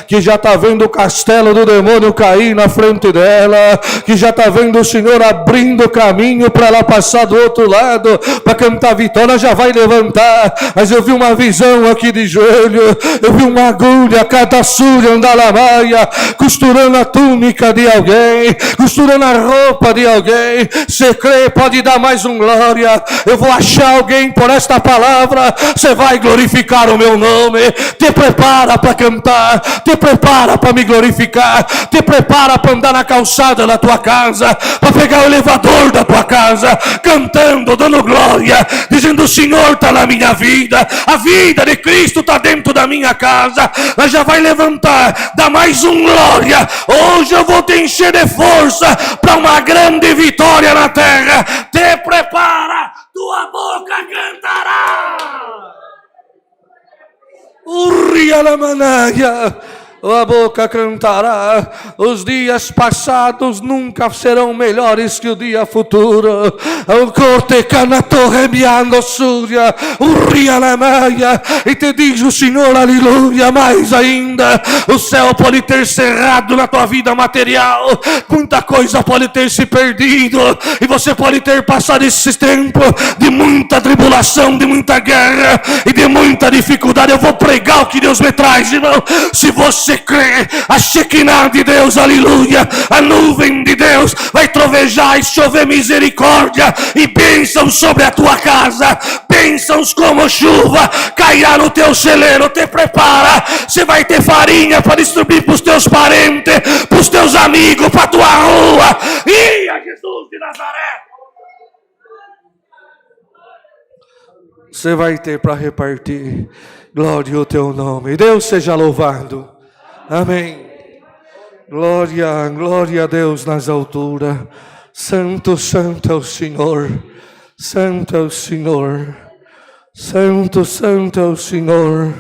que já está vendo o castelo do demônio cair na frente dela, que já está vendo o Senhor abrindo o caminho para ela passar do outro lado, para cantar vitória, já vai levantar. Mas eu vi uma visão aqui de joelho, eu vi uma agulha, cada súria, andalamaia, costurando a túnica de alguém, costurando a roupa de alguém. Você crê, pode dar mais um glória. Eu vou achar alguém por esta palavra, você vai glorificar o meu nome. Te prepara para cantar, te prepara para me glorificar, te prepara para andar na calçada da tua casa, para pegar o elevador da tua casa, cantando, dando glória, dizendo: o Senhor está na minha vida, a vida de Cristo está dentro da minha casa. Mas já vai levantar, dá mais um glória. Hoje eu vou te encher de força para uma grande vitória na terra. Te prepara, tua boca cantará. Urialamanaya, a boca cantará. Os dias passados nunca serão melhores que o dia futuro. O corte canatorremiando súria, urialamaya. E te diz o Senhor, aleluia, mais ainda, o céu pode ter cerrado na tua vida material, muita coisa pode ter se perdido, e você pode ter passado esse tempo de muita tribulação, de muita guerra e de muita dificuldade. Eu vou pregar o que Deus me traz, irmão. Se você crê, a Shekinah de Deus, aleluia, a nuvem de Deus vai trovejar e chover misericórdia e bênçãos sobre a tua casa, bênçãos como chuva cairá no teu celeiro. Te prepara, você vai ter farinha para distribuir para os teus parentes, para os teus amigos, para a tua rua. E a Jesus de Nazaré, você vai ter para repartir. Glória ao teu nome, Deus seja louvado. Amém. Glória, glória a Deus nas alturas. Santo, santo é o Senhor. Santo é o Senhor. Santo, santo é o Senhor.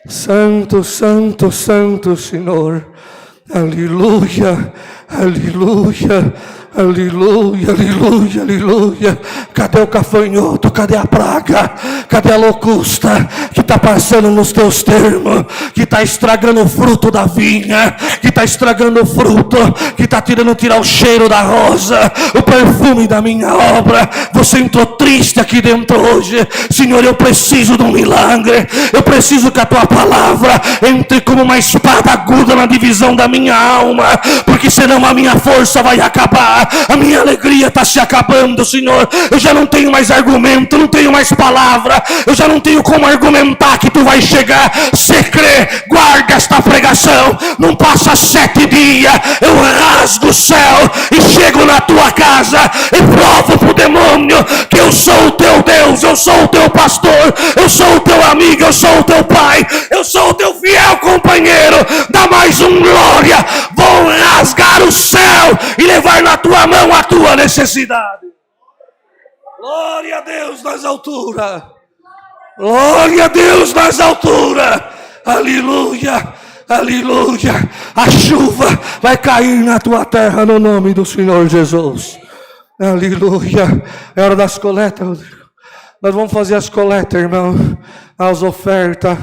Santo, santo, santo Senhor. Aleluia, aleluia, aleluia, aleluia, aleluia. Cadê o gafanhoto? Cadê a praga? Cadê a locusta que está passando nos teus termos? Que está estragando o fruto da vinha, que está estragando o fruto, que está tirar o cheiro da rosa, o perfume da minha obra. Você entrou triste aqui dentro hoje. Senhor, eu preciso de um milagre. Eu preciso que a tua palavra entre como uma espada aguda na divisão da minha alma, porque senão a minha força vai acabar, a minha alegria está se acabando, Senhor. Eu já não tenho mais argumento, não tenho mais palavra, eu já não tenho como argumentar que tu vai chegar. Se crê, guarda esta pregação, não passa 7 dias, eu rasgo o céu e chego na tua casa e provo pro demônio que eu sou o teu Deus, eu sou o teu pastor, eu sou o teu amigo, eu sou o teu pai, eu sou o teu fiel companheiro. Dá mais um glória. Vou rasgar o céu e levar na tua mão a tua necessidade. Glória a Deus nas alturas. Glória a Deus nas alturas. Aleluia, aleluia. A chuva vai cair na tua terra no nome do Senhor Jesus. Aleluia. É hora das coletas. Nós vamos fazer as coletas, irmão. As ofertas.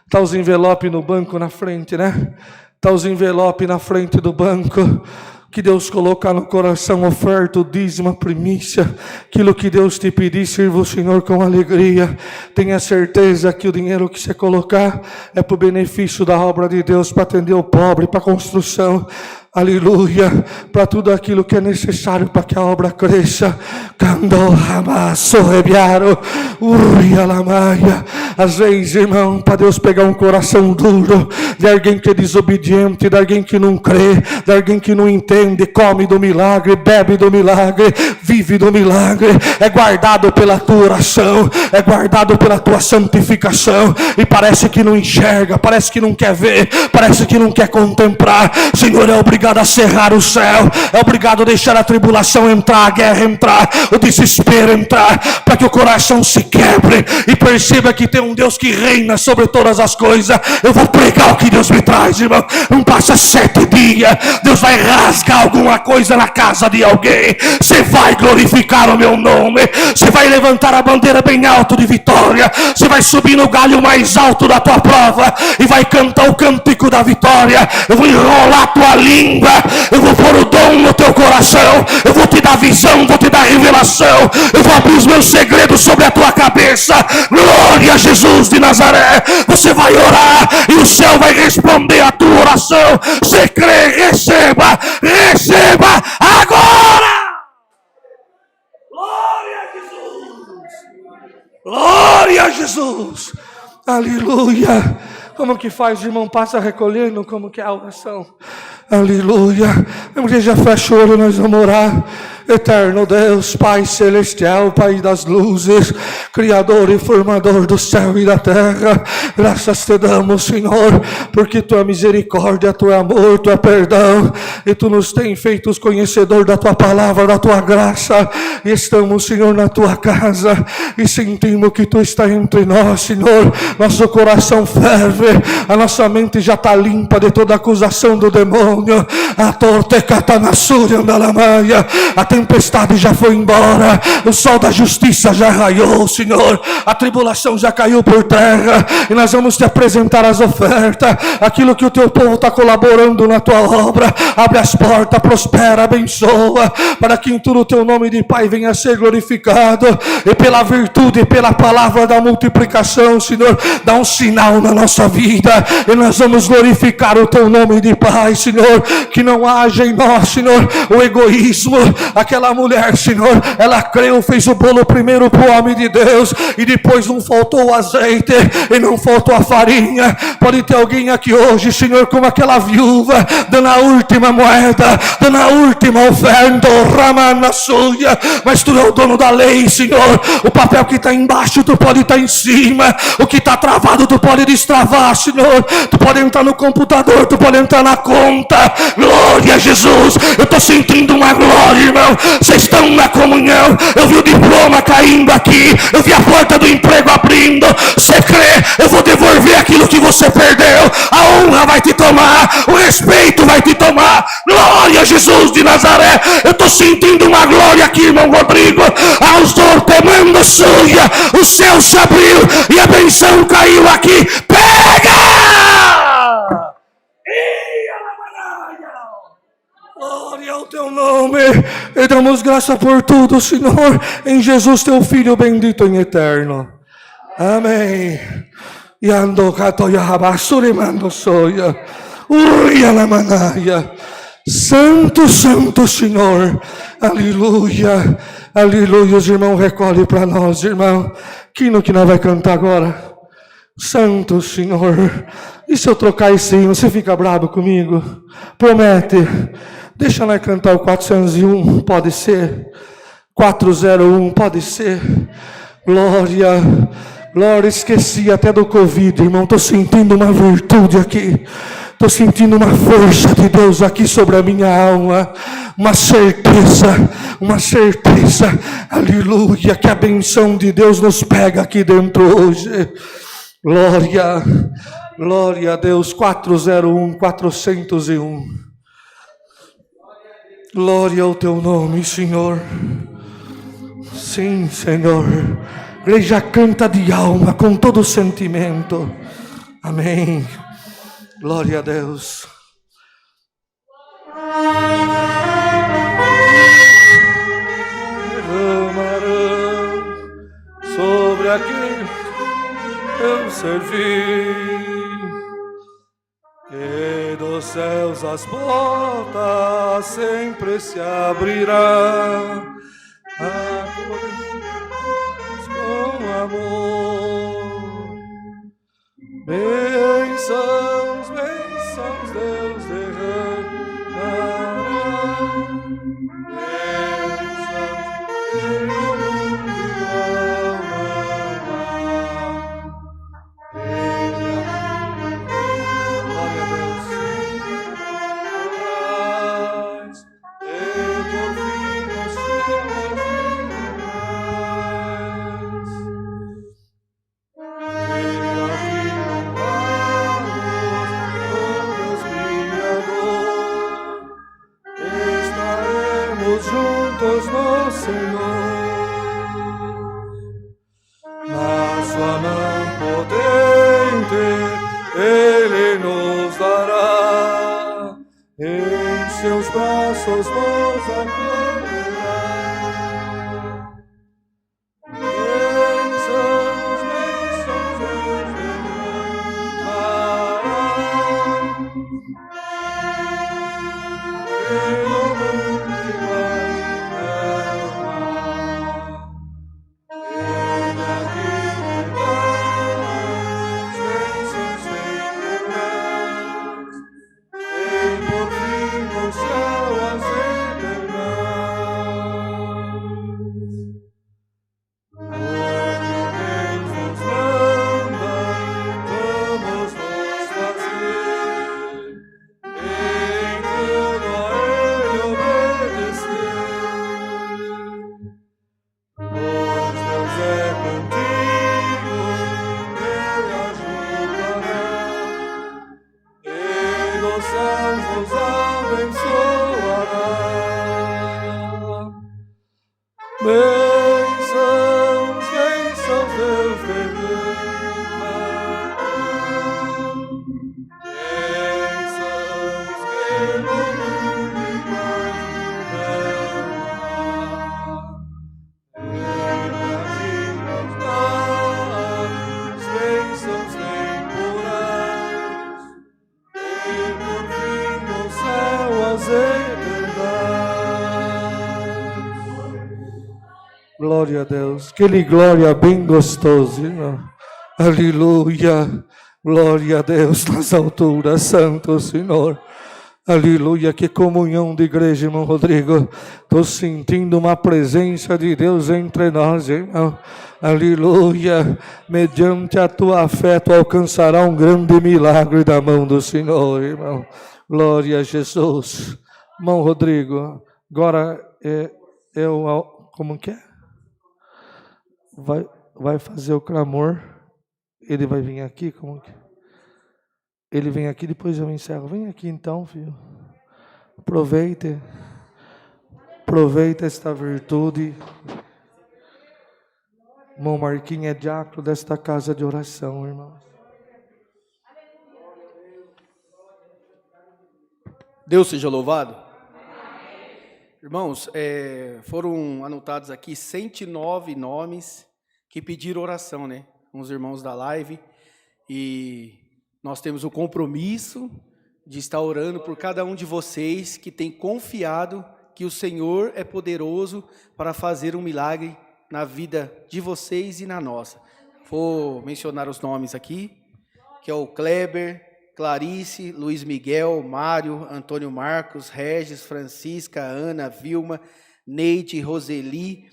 Está os envelopes no banco na frente, né? Está os envelopes na frente do banco. Que Deus colocar no coração, oferta, o dízimo, a primícia. Aquilo que Deus te pedir, sirva o Senhor com alegria. Tenha certeza que o dinheiro que você colocar é para o benefício da obra de Deus, para atender o pobre, para a construção. Aleluia, para tudo aquilo que é necessário para que a obra cresça. Às vezes, irmão, para Deus pegar um coração duro, de alguém que é desobediente, de alguém que não crê, de alguém que não entende, come do milagre, bebe do milagre, vive do milagre, é guardado pela tua oração, é guardado pela tua santificação, e parece que não enxerga, parece que não quer ver, parece que não quer contemplar. Senhor, é obrigado a cerrar o céu, é obrigado a deixar a tribulação entrar, a guerra entrar, o desespero entrar, para que o coração se quebre e perceba que tem um Deus que reina sobre todas as coisas. Eu vou pregar o que Deus me traz, irmão. Não passa 7 dias, Deus vai rasgar alguma coisa na casa de alguém. Você vai glorificar o meu nome, você vai levantar a bandeira bem alto de vitória, você vai subir no galho mais alto da tua prova e vai cantar o cântico da vitória. Eu vou enrolar a tua língua, eu vou pôr o dom no teu coração, eu vou te dar visão, vou te dar revelação, eu vou abrir os meus segredos sobre a tua cabeça. Glória a Jesus de Nazaré. Você vai orar e o céu vai responder a tua oração. Você crê, receba, receba agora. Glória a Jesus, glória a Jesus, aleluia. Como que faz, irmão? Passa recolhendo, como que é a oração? Aleluia. A igreja fecha o olho, nós vamos orar. Eterno Deus, Pai Celestial, Pai das luzes, Criador e Formador do céu e da terra, graças te damos, Senhor, porque tua misericórdia, tu amor, tu perdão, e tu nos tem feito os conhecedores da tua palavra, da tua graça, e estamos, Senhor, na tua casa, e sentimos que tu está entre nós, Senhor. Nosso coração ferve, a nossa mente já está limpa de toda acusação do demônio. A torte catanassúria andalamaia, a tempestade já foi embora, o sol da justiça já raiou, Senhor, a tribulação já caiu por terra, e nós vamos te apresentar as ofertas, aquilo que o teu povo está colaborando na tua obra. Abre as portas, prospera, abençoa, para que em tudo o teu nome de Pai venha a ser glorificado, e pela virtude e pela palavra da multiplicação, Senhor, dá um sinal na nossa vida, e nós vamos glorificar o teu nome de Pai, Senhor. Que não haja em nós, Senhor, o egoísmo. Aquela mulher, Senhor, ela creu, fez o bolo primeiro para o homem de Deus, e depois não faltou o azeite e não faltou a farinha. Pode ter alguém aqui hoje, Senhor, como aquela viúva, dando a última moeda, dando a última oferta, ramana suja, mas tu é o dono da lei, Senhor. O papel que está embaixo, tu pode estar em cima, o que está travado, tu pode destravar, Senhor. Tu pode entrar no computador, tu pode entrar na conta. Glória a Jesus. Eu estou sentindo uma glória, irmão. Vocês estão na comunhão. Eu vi o diploma caindo aqui. Eu vi a porta do emprego abrindo. Você crê? Eu vou devolver aquilo que você perdeu. A honra vai te tomar. O respeito vai te tomar. Glória a Jesus de Nazaré. Eu estou sentindo uma glória aqui, irmão Rodrigo. Aos dor temendo suja. O céu se abriu e a benção caiu aqui. Pega! Glória ao teu nome. E damos graça por tudo, Senhor, em Jesus teu Filho bendito em eterno. Amém. E ando catoia rabasuri mando soia. Uia la manaia. Santo, santo Senhor. Aleluia. Aleluia. Os irmãos recolhem para nós, irmão. Que no que nós vai cantar agora? Santo Senhor. E se eu trocar esse hino, você fica bravo comigo? Promete. Deixa nós cantar o 401, pode ser? 401, pode ser? Glória, glória, esqueci até do Covid, irmão. Estou sentindo uma virtude aqui. Estou sentindo uma força de Deus aqui sobre a minha alma. Uma certeza, aleluia, que a benção de Deus nos pega aqui dentro hoje. Glória, glória a Deus. 401, 401. Glória ao teu nome, Senhor. Sim, Senhor. Igreja canta de alma, com todo sentimento. Amém. Glória a Deus. Derramarão sobre aquele eu servi. Que dos céus as portas sempre se abrirão com amor. Bênçãos, bênçãos Deus derramará. Juntos no Senhor, na sua mão potente Ele nos dará, em seus braços nos acolherá. Bênçãos, bênçãos Deus derramará. Glória a Deus. Aquele glória bem gostoso, irmão. Aleluia. Glória a Deus nas alturas, Santo Senhor. Aleluia, que comunhão de igreja, irmão Rodrigo. Estou sentindo uma presença de Deus entre nós, irmão. Aleluia, mediante a tua fé, tu alcançará um grande milagre da mão do Senhor, irmão. Glória a Jesus. Irmão Rodrigo, agora como que é? Vai fazer o clamor, ele vai vir aqui, como que? Ele vem aqui, depois eu encerro. Vem aqui então, filho. Aproveita esta virtude. Irmão Marquinhos é diácono desta casa de oração, irmão. Deus seja louvado. Irmãos, foram anotados aqui 109 nomes que pediram oração, né? Os irmãos da live. E nós temos o compromisso de estar orando por cada um de vocês que tem confiado que o Senhor é poderoso para fazer um milagre na vida de vocês e na nossa. Vou mencionar os nomes aqui, que é o Kleber, Clarice, Luiz Miguel, Mário, Antônio Marcos, Regis, Francisca, Ana, Vilma, Neide, Roseli,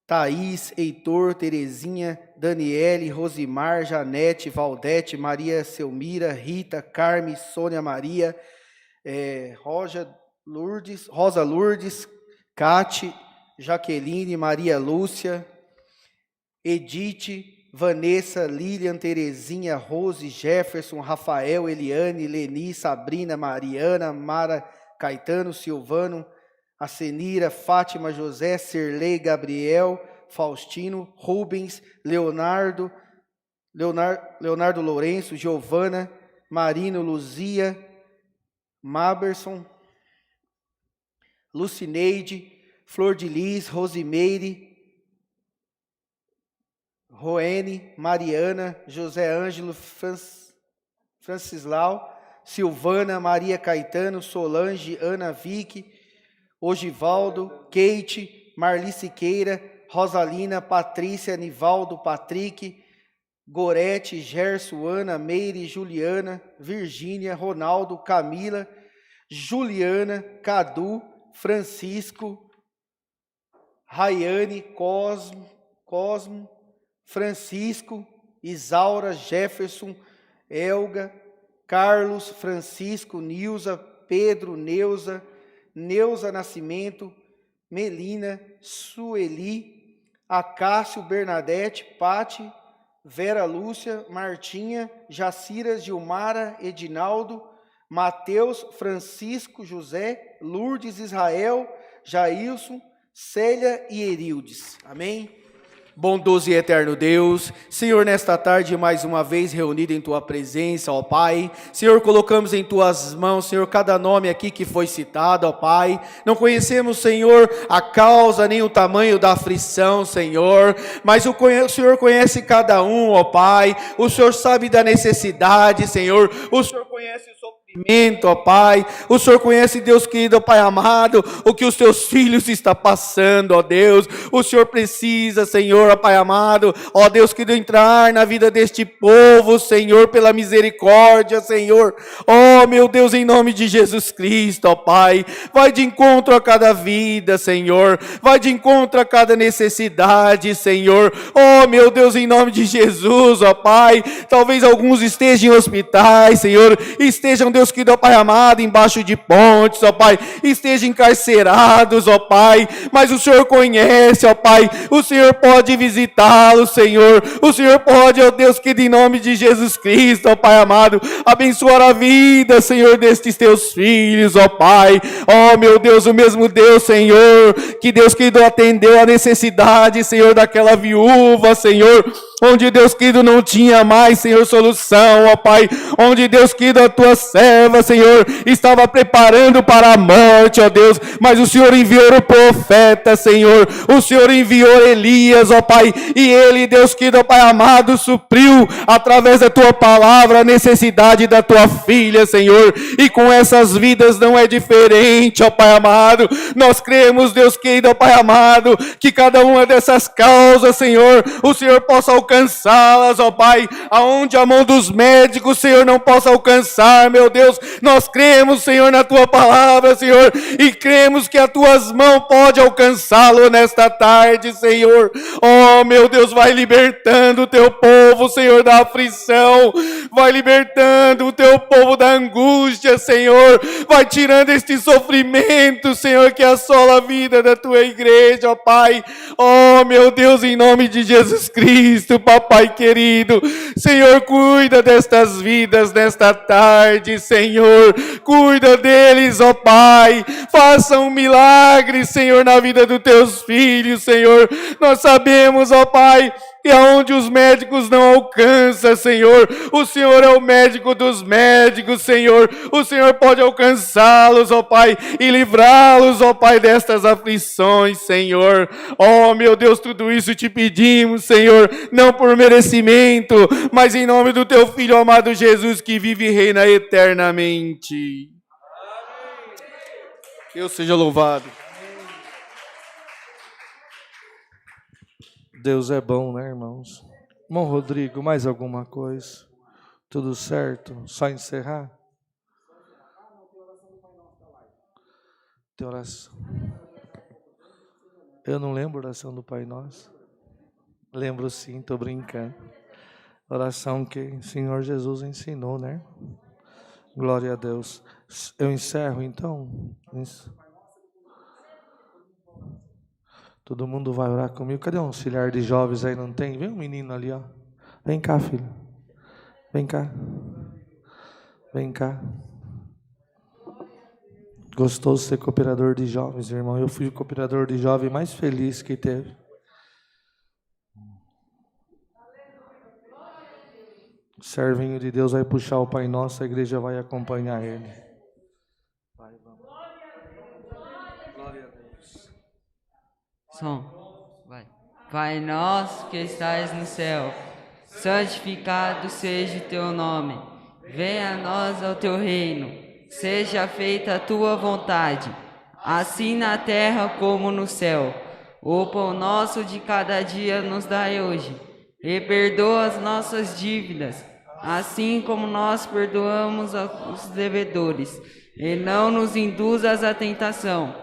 Thaís, Heitor, Terezinha, Daniele, Rosimar, Janete, Valdete, Maria Selmira, Rita, Carme, Sônia Maria, Rosa Lourdes, Cate, Jaqueline, Maria Lúcia, Edith, Vanessa, Lilian, Terezinha, Rose, Jefferson, Rafael, Eliane, Leni, Sabrina, Mariana, Mara, Caetano, Silvano, Acenira, Fátima, José, Serlei, Gabriel, Faustino, Rubens, Leonardo Lourenço, Giovana, Marino, Luzia, Maberson, Lucineide, Flor de Lis, Rosimeire, Roene, Mariana, José Ângelo, Francislau, Silvana, Maria Caetano, Solange, Ana Vick, Ogivaldo, Kate, Marli Siqueira, Rosalina, Patrícia, Nivaldo, Patrick, Gorete, Gerson, Ana, Meire, Juliana, Virgínia, Ronaldo, Camila, Juliana, Cadu, Francisco, Rayane, Cosmo, Francisco, Isaura, Jefferson, Elga, Carlos, Francisco, Nilza, Pedro, Neuza Nascimento, Melina, Sueli, Acácio, Bernadette, Pati, Vera Lúcia, Martinha, Jacira, Gilmara, Edinaldo, Mateus, Francisco, José, Lourdes, Israel, Jailson, Célia e Erildes. Amém? Bondoso e eterno Deus, Senhor, nesta tarde mais uma vez reunido em Tua presença, ó Pai, Senhor, colocamos em Tuas mãos, Senhor, cada nome aqui que foi citado, ó Pai, não conhecemos, Senhor, a causa nem o tamanho da aflição, Senhor, mas o Senhor conhece cada um, ó Pai, o Senhor sabe da necessidade, Senhor, o Senhor conhece o sofrimento, ó Pai, o Senhor conhece, Deus querido, ó Pai amado, o que os Teus filhos estão passando, ó Deus, o Senhor precisa, Senhor, ó Pai amado, ó Deus querido, entrar na vida deste povo, Senhor, pela misericórdia, Senhor, ó meu Deus, em nome de Jesus Cristo, ó Pai, vai de encontro a cada vida, Senhor, vai de encontro a cada necessidade, Senhor, ó meu Deus, em nome de Jesus, ó Pai, talvez alguns estejam em hospitais, Senhor, estejam, Deus querido, ó Pai amado, embaixo de pontes, ó Pai, estejam encarcerados, ó Pai, mas o Senhor conhece, ó Pai, o Senhor pode visitá-los, Senhor, o Senhor pode, ó Deus querido, em nome de Jesus Cristo, ó Pai amado, abençoar a vida, Senhor, destes Teus filhos, ó Pai, ó meu Deus, o mesmo Deus, Senhor, que Deus querido atendeu a necessidade, Senhor, daquela viúva, Senhor, onde Deus querido não tinha mais, Senhor, solução, ó Pai, onde Deus querido a Tua serva, Senhor, estava preparando para a morte, ó Deus, mas o Senhor enviou o profeta, Senhor, o Senhor enviou Elias, ó Pai, e ele, Deus querido, ó Pai amado, supriu através da Tua palavra a necessidade da Tua filha, Senhor, e com essas vidas não é diferente, ó Pai amado, nós cremos, Deus querido, ó Pai amado, que cada uma dessas causas, Senhor, o Senhor possa alcançar alcançá-las, ó Pai, aonde a mão dos médicos, Senhor, não possa alcançar, meu Deus. Nós cremos, Senhor, na Tua palavra, Senhor, e cremos que as Tuas mãos podem alcançá-lo nesta tarde, Senhor. Oh, meu Deus, vai libertando o Teu povo, Senhor, da aflição, vai libertando o Teu povo da angústia, Senhor, vai tirando este sofrimento, Senhor, que assola a vida da Tua igreja, ó Pai. Oh, meu Deus, em nome de Jesus Cristo, papai querido, Senhor, cuida destas vidas nesta tarde, Senhor, cuida deles, ó Pai, faça um milagre, Senhor, na vida dos Teus filhos, Senhor. Nós sabemos, ó Pai, e aonde os médicos não alcançam, Senhor, o Senhor é o médico dos médicos, Senhor. O Senhor pode alcançá-los, ó Pai, e livrá-los, ó Pai, destas aflições, Senhor. Oh, meu Deus, tudo isso te pedimos, Senhor, não por merecimento, mas em nome do Teu Filho amado Jesus, que vive e reina eternamente. Deus seja louvado. Deus é bom, né, irmãos? Irmão Rodrigo, mais alguma coisa? Tudo certo? Só encerrar? Tem oração. Eu não lembro a oração do Pai Nosso. Lembro sim, estou brincando. Oração que o Senhor Jesus ensinou, né? Glória a Deus. Eu encerro então? Todo mundo vai orar comigo. Cadê um auxiliar de jovens aí? Não tem? Vem um menino ali, ó. Vem cá, filho. Vem cá. Vem cá. Gostoso ser cooperador de jovens, irmão. Eu fui o cooperador de jovem mais feliz que teve. O servinho de Deus vai puxar o Pai Nosso, a igreja vai acompanhar ele. Pai, vamos. Glória a Deus. Som, vai. Pai nosso que estais no céu, santificado seja o teu nome. Venha a nós o teu reino. Seja feita a tua vontade, assim na terra como no céu. O pão nosso de cada dia nos dai hoje. E perdoa as nossas dívidas, assim como nós perdoamos aos devedores. E não nos induzas à tentação,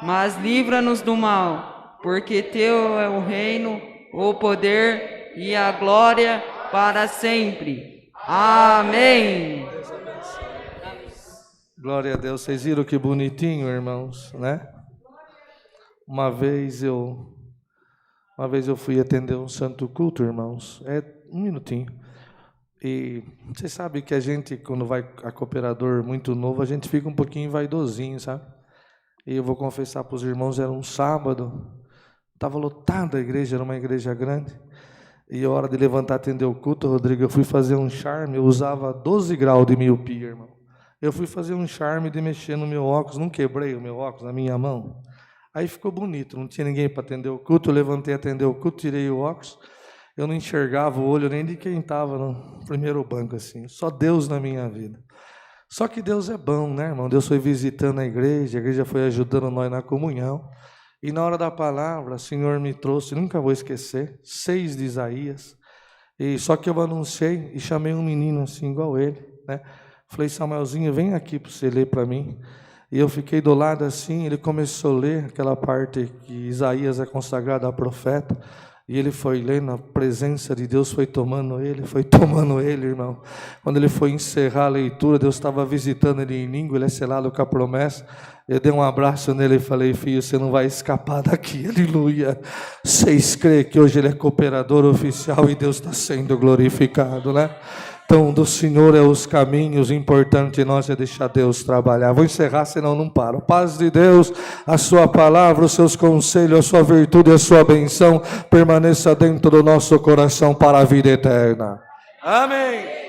mas livra-nos do mal. Porque teu é o reino, o poder e a glória para sempre. Amém. Glória a Deus. Vocês viram que bonitinho, irmãos, né? Uma vez eu fui atender um santo culto, irmãos. Um minutinho. E você sabe que a gente, quando vai a cooperador muito novo, a gente fica um pouquinho vaidosinho, sabe? E eu vou confessar para os irmãos, era um sábado. Estava lotada a igreja, era uma igreja grande. E a hora de levantar atender o culto, Rodrigo, eu fui fazer um charme, eu usava 12 graus de miopia, irmão. Eu fui fazer um charme de mexer no meu óculos, não quebrei o meu óculos na minha mão. Aí ficou bonito, não tinha ninguém para atender o culto, eu levantei atender o culto, tirei o óculos, eu não enxergava o olho nem de quem estava no primeiro banco, assim, só Deus na minha vida. Só que Deus é bom, né, irmão? Deus foi visitando a igreja foi ajudando nós na comunhão. E na hora da palavra, o Senhor me trouxe, nunca vou esquecer, 6 de Isaías. E só que eu anunciei e chamei um menino assim, igual ele, né? Falei, Samuelzinho, vem aqui para você ler para mim. E eu fiquei do lado assim, ele começou a ler aquela parte que Isaías é consagrado a profeta. E ele foi lendo, a presença de Deus foi tomando ele, irmão. Quando ele foi encerrar a leitura, Deus estava visitando ele em língua, ele é selado com a promessa. Eu dei um abraço nele e falei, filho, você não vai escapar daqui, aleluia. Vocês creem que hoje ele é cooperador oficial e Deus está sendo glorificado, né? Então, do Senhor é os caminhos, o importante nós é deixar Deus trabalhar. Vou encerrar, senão não paro. Paz de Deus, a sua palavra, os seus conselhos, a sua virtude e a sua benção permaneça dentro do nosso coração para a vida eterna. Amém.